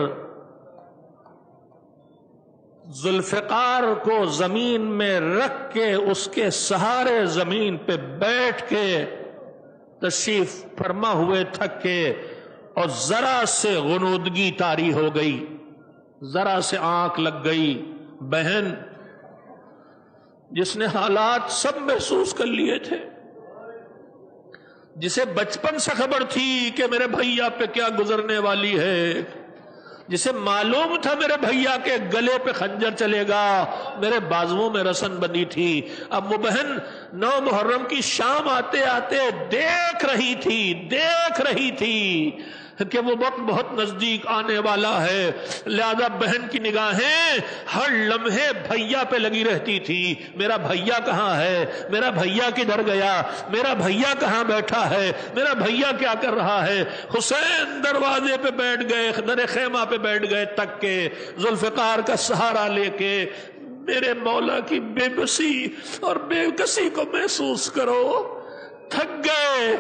ذوالفقار کو زمین میں رکھ کے اس کے سہارے زمین پہ بیٹھ کے تشریف فرما ہوئے تھک کے، اور ذرا سے غنودگی طاری ہو گئی، ذرا سے آنکھ لگ گئی۔ بہن جس نے حالات سب محسوس کر لیے تھے، جسے بچپن سے خبر تھی کہ میرے بھیا پہ کیا گزرنے والی ہے، جسے معلوم تھا میرے بھیا کے گلے پہ خنجر چلے گا، میرے بازوؤں میں رسن بندھی تھی، اب وہ بہن 9 محرم کی شام آتے آتے دیکھ رہی تھی کہ وہ وقت بہت نزدیک آنے والا ہے، لہذا بہن کی نگاہیں ہر لمحے بھیا پہ لگی رہتی تھی۔ میرا بھیا کہاں ہے؟ میرا بھیا کدھر گیا؟ میرا بھیا کہاں بیٹھا ہے؟ میرا بھیا کیا کر رہا ہے؟ حسین دروازے پہ بیٹھ گئے، در خیمہ پہ بیٹھ گئے تک کے، ذوالفقار کا سہارا لے کے۔ میرے مولا کی بے بسی اور بے کسی کو محسوس کرو، تھک گئے،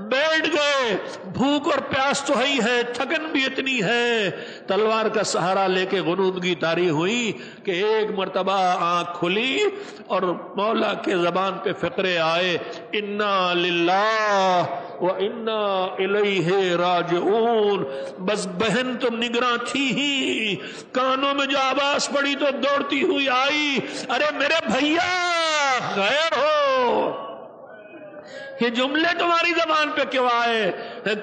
بیٹھ گئے، بھوک اور پیاس تو ہی ہے، تھکن بھی اتنی ہے، تلوار کا سہارا لے کے غنودگی طاری ہوئی کہ ایک مرتبہ آنکھ کھلی اور مولا کے زبان پہ فقرے آئے، انا للہ وَإِنَّا إِلَيْهِ راجعون۔ بس بہن تو نگراں تھی ہی، کانوں میں جو آواز پڑی تو دوڑتی ہوئی آئی، ارے میرے بھیا خیر ہو، یہ جملے تمہاری زبان پہ کیوں آئے؟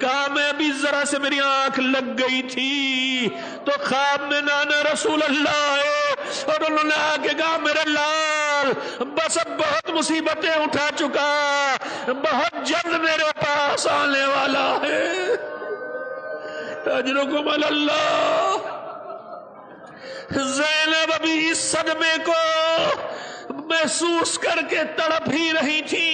کہا میں ابھی ذرا سے میری آنکھ لگ گئی تھی تو خواب میں نانا رسول اللہ آئے اور انہوں نے آ کے کہا میرے لال بس اب بہت مصیبتیں اٹھا چکا، بہت جلد میرے پاس آنے والا ہے، اجرکم علی اللہ۔ زینب ابھی اس صدمے کو محسوس کر کے تڑپ ہی رہی تھی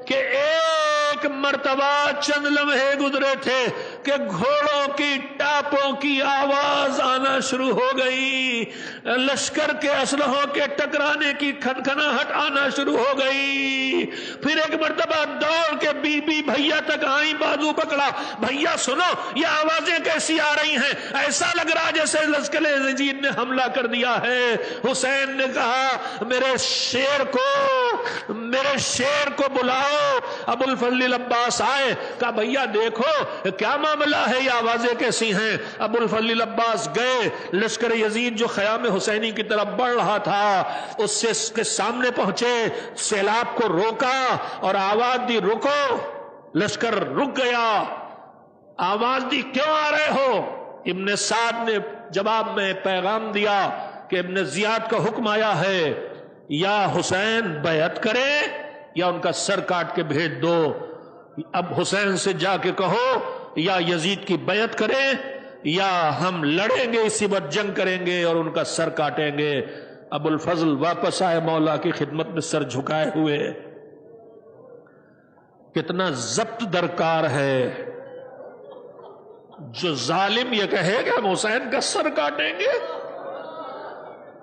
کہ ایک مرتبہ چند لمحے گزرے تھے کہ گھوڑوں کی ٹاپوں کی آواز آنا شروع ہو گئی، لشکر کے اسلحوں کے ٹکرانے کی کھنکھناہٹ آنا شروع ہو گئی، پھر ایک مرتبہ دوڑ کے بی بی بھیا تک آئیں، بازو پکڑا، بھیا سنو یہ آوازیں کیسی آ رہی ہیں، ایسا لگ رہا جیسے لشکر یزید نے حملہ کر دیا ہے۔ حسین نے کہا میرے شیر کو بلاؤ۔ ابو الفضل عباس آئے، کہا بھیا دیکھو کیا معاملہ ہے، یہ آوازیں کیسی ہیں؟ ابو الفضل عباس گئے، لشکر یزید جو خیام حسینی کی طرف بڑھ رہا تھا اس کے سامنے پہنچے، سیلاب کو روکا اور آواز دی رکو، لشکر رک گیا، آواز دی کیوں آ رہے ہو؟ ابن سعد نے جواب میں پیغام دیا کہ ابن زیاد کا حکم آیا ہے یا حسین بیعت کرے یا ان کا سر کاٹ کے بھیج دو، اب حسین سے جا کے کہو یا یزید کی بیعت کرے یا ہم لڑیں گے، اسی وقت جنگ کریں گے اور ان کا سر کاٹیں گے۔ ابو الفضل واپس آئے مولا کی خدمت میں سر جھکائے ہوئے۔ کتنا ضبط درکار ہے، جو ظالم یہ کہے کہ ہم حسین کا سر کاٹیں گے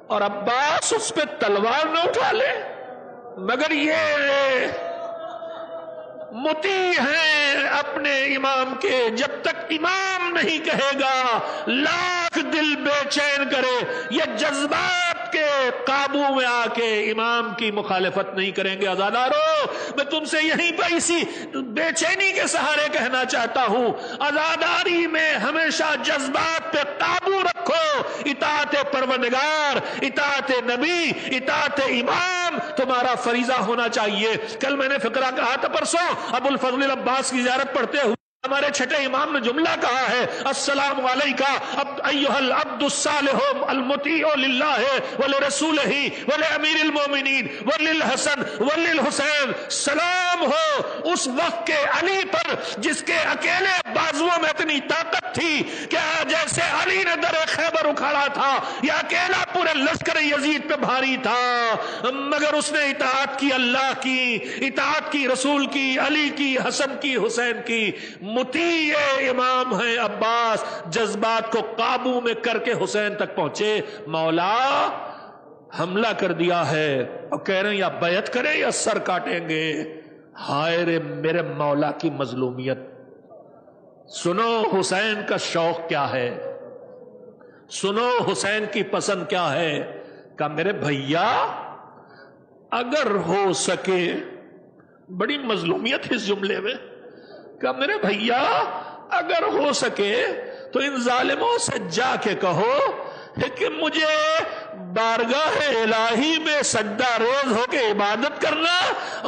اور عباس اس پہ تلوار نہ اٹھا لے، مگر یہ مطیع ہیں اپنے امام کے، جب تک امام نہیں کہے گا لاکھ دل بے چین کرے، یہ جذبات کے قابو میں آ کے امام کی مخالفت نہیں کریں گے۔ عزادارو میں تم سے یہیں پہ اسی بے چینی کے سہارے کہنا چاہتا ہوں، عزاداری میں ہمیشہ جذبات پہ قابو رکھو، اطاعت پروردگار، اطاعت نبی، اطاعت امام تمہارا فریضہ ہونا چاہیے۔ کل میں نے فقرہ کہا تھا پرسوں، ابو الفضل عباس کی زیارت پڑھتے ہوئے ہمارے چھٹے امام نے جملہ کہا ہے، السلام علیکہ ایھا العبد الصالح المطیع للہ ولرسولہ ولامیر المومنین وللحسن وللحسین، سلام ہو اس وقت کے علی پر جس کے اکیلے بازوؤں میں اتنی طاقت تھی کہ جیسے علی نے در خیبر اکھاڑا تھا یا اکیلا پورے لشکر یزید پہ بھاری تھا، مگر اس نے اطاعت کی، اللہ کی اطاعت کی، رسول کی، علی کی، حسن کی، حسین کی۔ مطیع امام ہیں عباس، جذبات کو قابو میں کر کے حسین تک پہنچے، مولا حملہ کر دیا ہے اور کہہ رہے ہیں یا بیعت کریں یا سر کاٹیں گے۔ ہائے رے میرے مولا کی مظلومیت، سنو حسین کا شوق کیا ہے، سنو حسین کی پسند کیا ہے۔ کہا میرے بھیا اگر ہو سکے، بڑی مظلومیت اس جملے میں، کہ میرے بھیا اگر ہو سکے تو ان ظالموں سے جا کے کہو کہ مجھے بارگاہ الہی میں سجدہ ریز ہو کے عبادت کرنا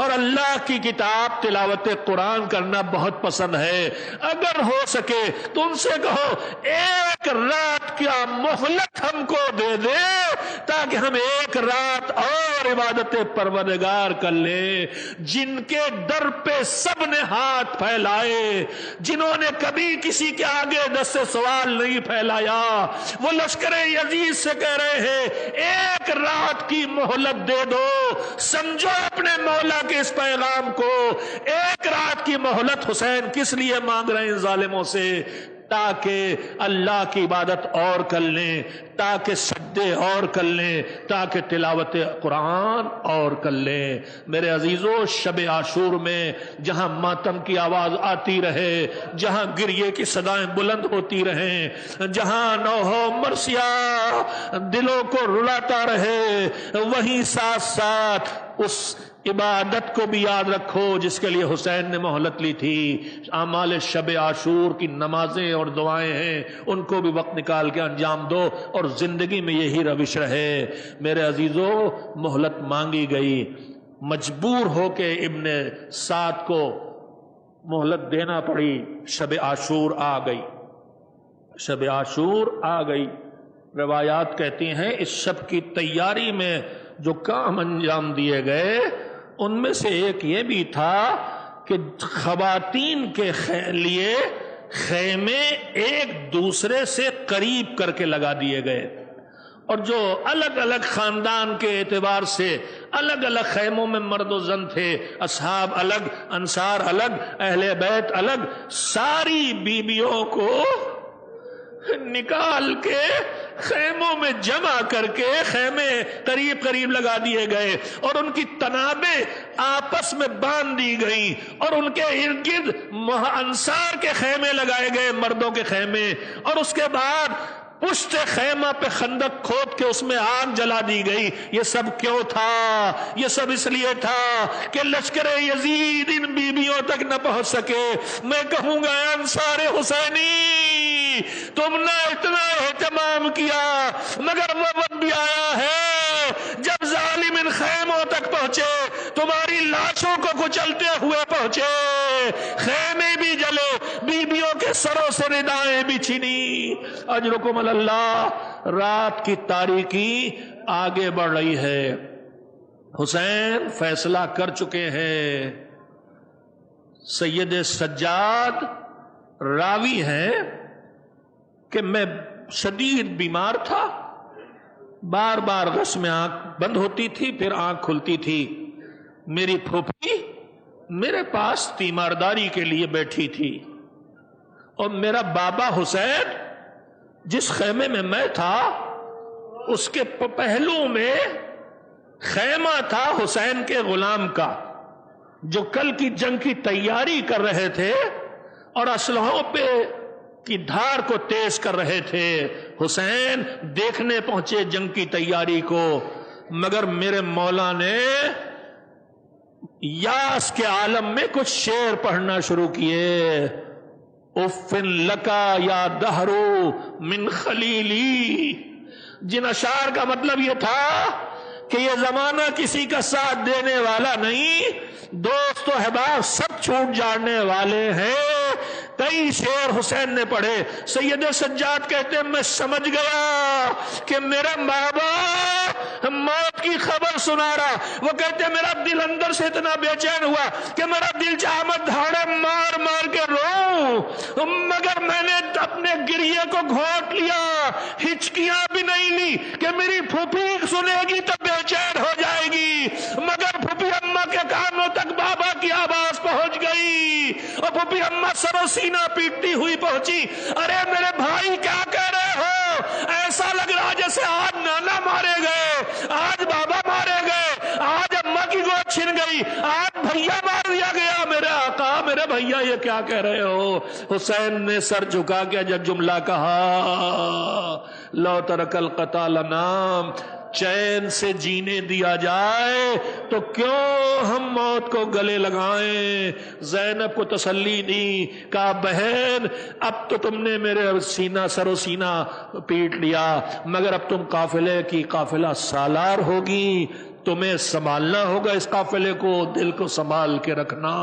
اور اللہ کی کتاب تلاوت قرآن کرنا بہت پسند ہے، اگر ہو سکے تو ان سے کہو ایک رات کا مہلت ہم کو دے دے تاکہ ہم ایک رات اور عبادت پروردگار کر لیں۔ جن کے در پہ سب نے ہاتھ پھیلائے، جنہوں نے کبھی کسی کے آگے دست سوال نہیں پھیلایا، وہ لشکر یزید سے کہہ رہے ہیں ایک رات کی مہلت دے دو۔ سمجھو اپنے مولا کے اس پیغام کو، ایک رات کی مہلت حسین کس لیے مانگ رہے ہیں ظالموں سے؟ تاکہ اللہ کی عبادت اور کر لیں، تاکہ سجدے اور کر لیں، تاکہ تلاوت قرآن اور کر لیں۔ میرے عزیزو، شب عاشور میں جہاں ماتم کی آواز آتی رہے، جہاں گریے کی صدائیں بلند ہوتی رہیں، جہاں نوحہ مرثیہ دلوں کو رلاتا رہے، وہیں ساتھ ساتھ اس عبادت کو بھی یاد رکھو جس کے لیے حسین نے مہلت لی تھی۔ اعمال شب عاشور کی نمازیں اور دعائیں ہیں، ان کو بھی وقت نکال کے انجام دو، اور زندگی میں یہی روش رہے۔ میرے عزیزو، مہلت مانگی گئی، مجبور ہو کے ابن سعد کو مہلت دینا پڑی، شب عاشور آ گئی، شب عاشور آ گئی۔ روایات کہتی ہیں اس شب کی تیاری میں جو کام انجام دیے گئے ان میں سے ایک یہ بھی تھا کہ خواتین کے لیے خیمے ایک دوسرے سے قریب کر کے لگا دیے گئے، اور جو الگ الگ خاندان کے اعتبار سے الگ الگ خیموں میں مرد و زن تھے، اصحاب الگ، انصار الگ، اہل بیت الگ، ساری بیویوں کو نکال کے خیموں میں جمع کر کے خیمے قریب قریب لگا دیے گئے، اور ان کی تنابیں آپس میں باندھ دی گئیں، اور ان کے ارد گرد انصار کے خیمے لگائے گئے، مردوں کے خیمے، اور اس کے بعد پشت خیمہ پہ خندق کھود کے اس میں آگ جلا دی گئی۔ یہ سب کیوں تھا؟ یہ سب اس لیے تھا کہ لشکر یزید ان بیویوں تک نہ پہنچ سکے۔ میں کہوں گا انصار حسینی، تم نے اتنا اہتمام کیا، مگر وہ وقت بھی آیا ہے جب ظالم ان خیموں تک پہنچے، تمہاری لاشوں کو کچلتے ہوئے پہنچے، خیمے بھی جلے، بیویوں کے سروں سے ردائیں بھی چھنی۔ اجرکم اللہ۔ رات کی تاریکی آگے بڑھ رہی ہے، حسین فیصلہ کر چکے ہیں۔ سید سجاد راوی ہیں کہ میں شدید بیمار تھا، بار بار غش میں آنکھ بند ہوتی تھی پھر آنکھ کھلتی تھی، میری پھوپھی میرے پاس تیمارداری کے لیے بیٹھی تھی، اور میرا بابا حسین جس خیمے میں میں تھا اس کے پہلو میں خیمہ تھا حسین کے غلام کا، جو کل کی جنگ کی تیاری کر رہے تھے اور اسلحوں پہ کی دھار کو تیز کر رہے تھے۔ حسین دیکھنے پہنچے جنگ کی تیاری کو، مگر میرے مولا نے یاس کے عالم میں کچھ شعر پڑھنا شروع کیے۔ اُفٍ لکا یا دہرو من خلیلی، جن اشعار کا مطلب یہ تھا کہ یہ زمانہ کسی کا ساتھ دینے والا نہیں، دوست و احباب سب چھوٹ جانے والے ہیں۔ کئی شعر حسین نے پڑھے۔ سید سجاد کہتے ہیں میں سمجھ گیا کہ میرا بابا موت کی خبر سنا رہا۔ وہ کہتے ہیں میرا دل اندر سے اتنا بے چین ہوا کہ میرا دل چاہا میں دھاڑے مار مار کے روؤں، مگر میں نے اپنے گریے کو گھونٹ لیا، ہچکیاں بھی نہیں لی کہ میری پھوپھی سنے گی تو بے چین ہو جائے گی، مگر پھوپھی اماں کے کانوں تک بابا کی آواز پہنچ گئی، اور پھوپھی اماں سرو سینہ پیٹتی ہوئی پہنچی۔ ارے میرے بھائی کیا کہہ رہے ہو؟ ایسا لگ رہا جیسے آج نانا مارے گئے، آج بابا مارے گئے، آج اماں کی گود چھن گئی، آج بھیا مار دیا گیا۔ میرے آقا، میرے بھیا یہ کیا کہہ رہے ہو؟ حسین نے سر جھکا کے جب جملہ کہا، لو ترک القتال نام، چین سے جینے دیا جائے تو کیوں ہم موت کو گلے لگائیں۔ زینب کو تسلی دی، کہا بہن اب تو تم نے میرے سینہ سر و سینہ پیٹ لیا، مگر اب تم قافلہ سالار ہوگی، تمہیں سنبھالنا ہوگا اس قافلے کو، دل کو سنبھال کے رکھنا۔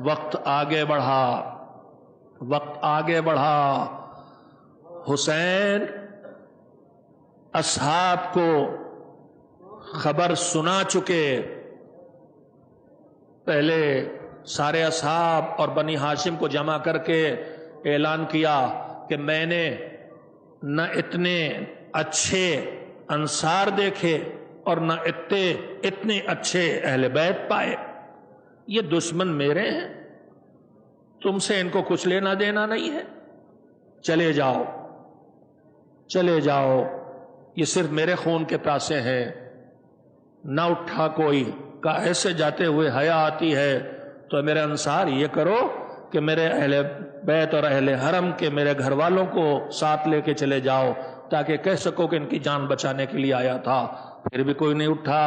وقت آگے بڑھا، وقت آگے بڑھا، حسین اصحاب کو خبر سنا چکے۔ پہلے سارے اصحاب اور بنی ہاشم کو جمع کر کے اعلان کیا کہ میں نے نہ اتنے اچھے انصار دیکھے اور نہ اتنے اچھے اہل بیت پائے، یہ دشمن میرے ہیں، تم سے ان کو کچھ لینا دینا نہیں ہے، چلے جاؤ چلے جاؤ، یہ صرف میرے خون کے پیاسے ہیں۔ نہ اٹھا کوئی، کہا ایسے جاتے ہوئے حیا آتی ہے تو میرے انصار یہ کرو کہ میرے اہل بیت اور اہل حرم کے میرے گھر والوں کو ساتھ لے کے چلے جاؤ تاکہ کہہ سکو کہ ان کی جان بچانے کے لیے آیا تھا۔ پھر بھی کوئی نہیں اٹھا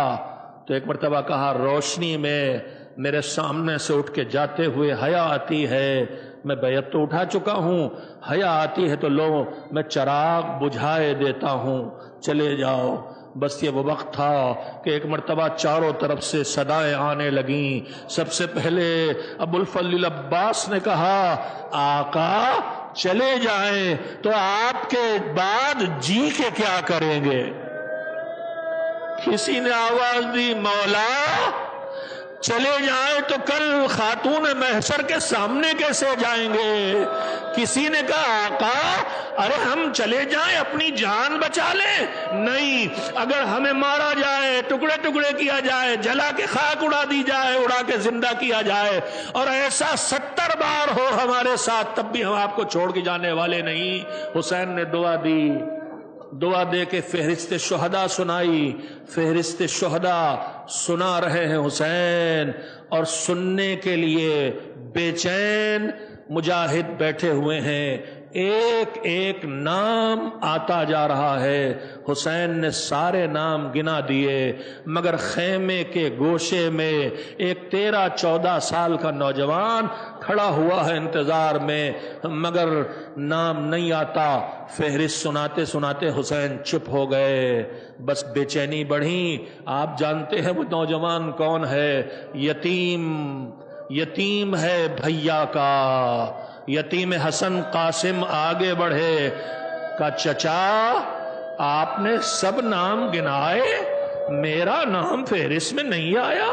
تو ایک مرتبہ کہا روشنی میں میرے سامنے سے اٹھ کے جاتے ہوئے حیا آتی ہے، میں بیعت تو اٹھا چکا ہوں، حیا آتی ہے تو لو میں چراغ بجھائے دیتا ہوں، چلے جاؤ۔ بس یہ وہ وقت تھا کہ ایک مرتبہ چاروں طرف سے صدائیں آنے لگیں۔ سب سے پہلے ابو الفضل عباس نے کہا آقا چلے جائیں تو آپ کے بعد جی کے کیا کریں گے؟ کسی نے آواز دی مولا چلے جائیں تو کل خاتون محشر کے سامنے کیسے جائیں گے؟ کسی نے کہا آقا ارے ہم چلے جائیں اپنی جان بچا لیں؟ نہیں، اگر ہمیں مارا جائے، ٹکڑے ٹکڑے کیا جائے، جلا کے خاک اڑا دی جائے، اڑا کے زندہ کیا جائے اور ایسا 70 بار ہو ہمارے ساتھ تب بھی ہم آپ کو چھوڑ کے جانے والے نہیں۔ حسین نے دعا دی، دعا دے کے فہرست شہداء سنائی۔ فہرست شہداء سنا رہے ہیں حسین، اور سننے کے لیے بے چین مجاہد بیٹھے ہوئے ہیں، ایک ایک نام آتا جا رہا ہے۔ حسین نے سارے نام گنا دیے، مگر خیمے کے گوشے میں ایک 13-14 سال کا نوجوان کھڑا ہوا ہے انتظار میں، مگر نام نہیں آتا۔ فہرست سناتے سناتے حسین چپ ہو گئے، بس بے چینی بڑھی۔ آپ جانتے ہیں وہ نوجوان کون ہے؟ یتیم ہے بھیا کا۔ یتیم حسن قاسم آگے بڑھے، کہا چچا آپ نے سب نام گنائے، میرا نام فہرست میں نہیں آیا؟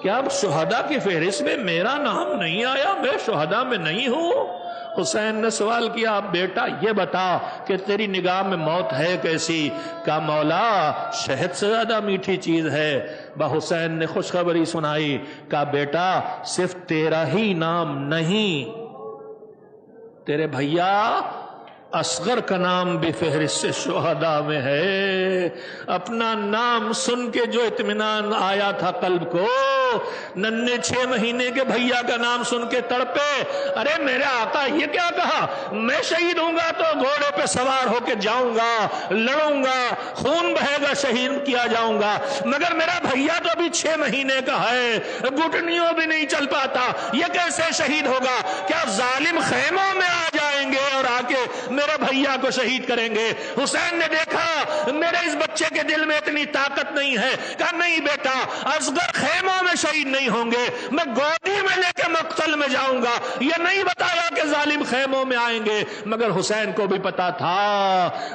کیا اب شہداء کی فہرست میں میرا نام نہیں آیا؟ میں شہداء میں نہیں ہوں؟ حسین نے سوال کیا بیٹا یہ بتا کہ تیری نگاہ میں موت ہے کیسی؟ کہا مولا شہد سے زیادہ میٹھی چیز ہے۔ حسین نے خوشخبری سنائی، کہا بیٹا صرف تیرا ہی نام نہیں، تیرے بھیا اصغر کا نام بھی فہرست شہداء میں ہے۔ اپنا نام سن کے جو اطمینان آیا تھا قلب کو، ننھے 6 مہینے کے بھیا کا نام سن کے تڑپے، ارے میرے آقا یہ کیا کہا؟ میں شہید ہوں گا تو گھوڑے پہ سوار ہو کے جاؤں گا، لڑوں گا، خون بہے گا، شہید کیا جاؤں گا، مگر میرا بھیا تو ابھی 6 مہینے کا ہے، گھٹنیوں بھی نہیں چل پاتا، یہ کیسے شہید ہوگا؟ کیا ظالم خیموں میں آ جائیں گے اور آ کے میرے بھیا کو شہید کریں گے؟ حسین نے دیکھا میرے اس بچے کے دل میں اتنی طاقت نہیں ہے، کہا نہیں بیٹا اصغر خیموں میں شہید نہیں ہوں گے، میں گودی میں لے کے مقتل میں جاؤں گا۔ یہ نہیں بتایا کہ ظالم خیموں میں آئیں گے، مگر حسین کو بھی پتا تھا۔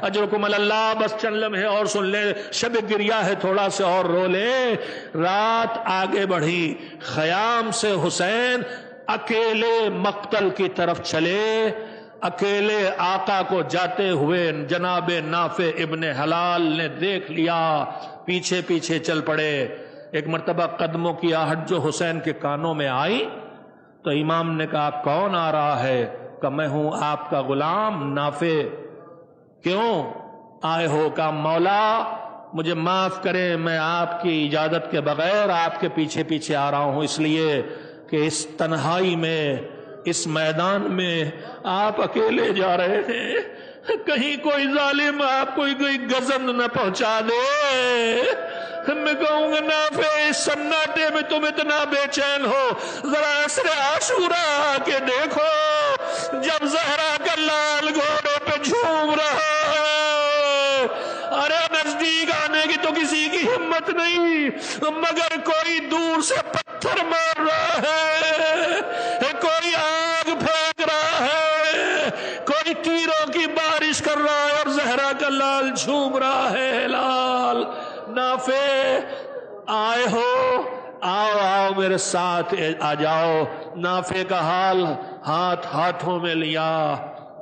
اجرکم اللہ، بس چند لمحے اور سن لے، شب گریہ ہے تھوڑا سے اور رو لے۔ رات آگے بڑھی، خیام سے حسین اکیلے مقتل کی طرف چلے۔ اکیلے آقا کو جاتے ہوئے جناب نافع ابن حلال نے دیکھ لیا، پیچھے پیچھے چل پڑے۔ ایک مرتبہ قدموں کی آہٹ جو حسین کے کانوں میں آئی تو امام نے کہا کون آ رہا ہے؟ کہ میں ہوں آپ کا غلام نافع۔ کیوں آئے ہو؟ کہا مولا مجھے معاف کریں، میں آپ کی اجازت کے بغیر آپ کے پیچھے پیچھے آ رہا ہوں، اس لیے کہ اس تنہائی میں، اس میدان میں آپ اکیلے جا رہے ہیں، کہیں کوئی ظالم آپ کو کوئی گزند نہ پہنچا دے۔ میں کہوں گا نافع اس سناٹے میں تم اتنا بے چین ہو، ذرا عصر عاشورا آ کے دیکھو، جب زہرا کا لال گھوڑے پہ جھوم رہا ہے۔ ارے نزدیک آنے کی تو کسی کی ہمت نہیں، مگر کوئی دور سے پتھر مار رہا ہے، کوئی آگ پھینک رہا ہے، کوئی تیروں کی بارش کر رہا ہے، اور زہرا کا لال جھوم رہا ہے۔ لال نافع آئے ہو، آؤ آؤ میرے ساتھ آ جاؤ۔ نافع کا حال ہاتھوں میں لیا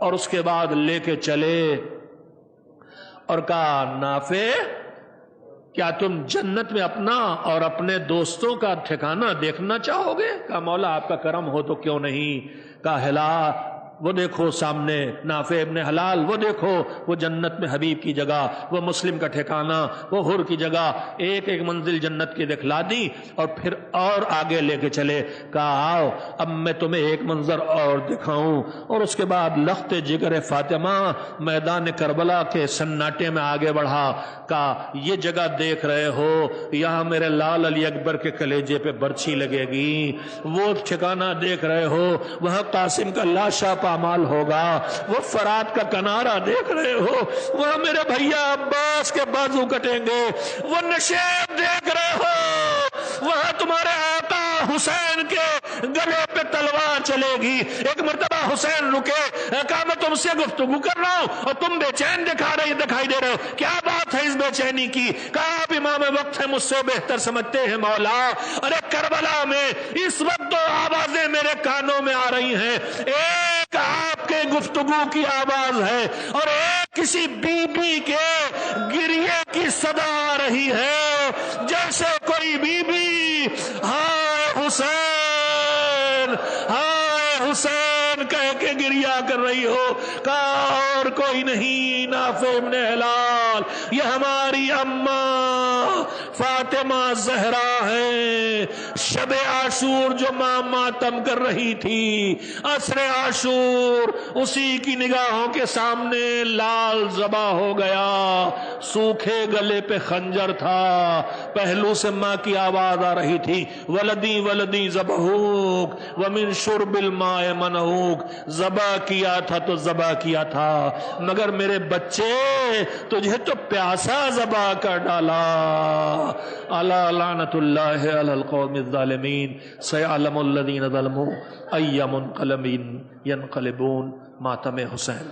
اور اس کے بعد لے کے چلے اور کہا نافع کیا تم جنت میں اپنا اور اپنے دوستوں کا ٹھکانہ دیکھنا چاہو گے؟ کہا مولا آپ کا کرم ہو تو کیوں نہیں۔ کہا ہلا وہ دیکھو سامنے نافع ابن حلال، وہ دیکھو وہ جنت میں حبیب کی جگہ، وہ مسلم کا ٹھکانہ، وہ حر کی جگہ، ایک ایک منزل جنت کی دکھلا دی اور پھر اور آگے لے کے چلے، کہا آؤ اب میں تمہیں ایک منظر اور دکھاؤں، اور اس کے بعد لخت جگر فاطمہ میدان کربلا کے سناٹے میں آگے بڑھا، کہا یہ جگہ دیکھ رہے ہو یہاں میرے لال علی اکبر کے کلیجے پہ برچھی لگے گی، وہ ٹھکانہ دیکھ رہے ہو وہاں قاسم کا لاشا پامال ہوگا، وہ فرات کا کنارہ دیکھ رہے ہو وہاں میرے بھیا عباس کے بازو کٹیں گے، وہ نشیب دیکھ رہے ہو وہاں تمہارے آقا حسین کے گلے پہ تلوار چلے گی۔ ایک مرتبہ حسین رکے، کہا میں تم سے گفتگو کر رہا ہوں اور تم بے چین دکھائی دے رہے ہو، کیا بات ہے اس بے چینی کی؟ کہا آپ امام وقت ہے، مجھ سے بہتر سمجھتے ہیں مولا، ارے کربلا میں اس وقت دو آوازیں میرے کانوں میں آ رہی ہیں، ایک آپ کے گفتگو کی آواز ہے اور ایک کسی بی بی کے گریے کی صدا آ رہی ہے، جیسے کوئی بی بی ہائے حسین ہائے حسین کہہ کے گریا کر رہی ہو، کہا اور کوئی نہیں نافع ابن ہلال، یہ ہماری اماں فاطمہ زہرا ہے، شب عاشور جو ماں ماتم کر رہی تھی، عصر عاشور اسی کی نگاہوں کے سامنے لال ذبح ہو گیا، سوکھے گلے پہ خنجر تھا، پہلو سے ماں کی آواز آ رہی تھی، ولدی ولدی ذبحوک ومن شرب الماء منعوک، ذبح کیا تھا تو ذبح کیا تھا مگر میرے بچے تجھے تو پیاسا ذبح کر ڈالا۔ الا لعنت اللہ علی القوم الظالمین، سیعلم الذین ظلموا ای منقلب ینقلبون۔ ماتم حسین۔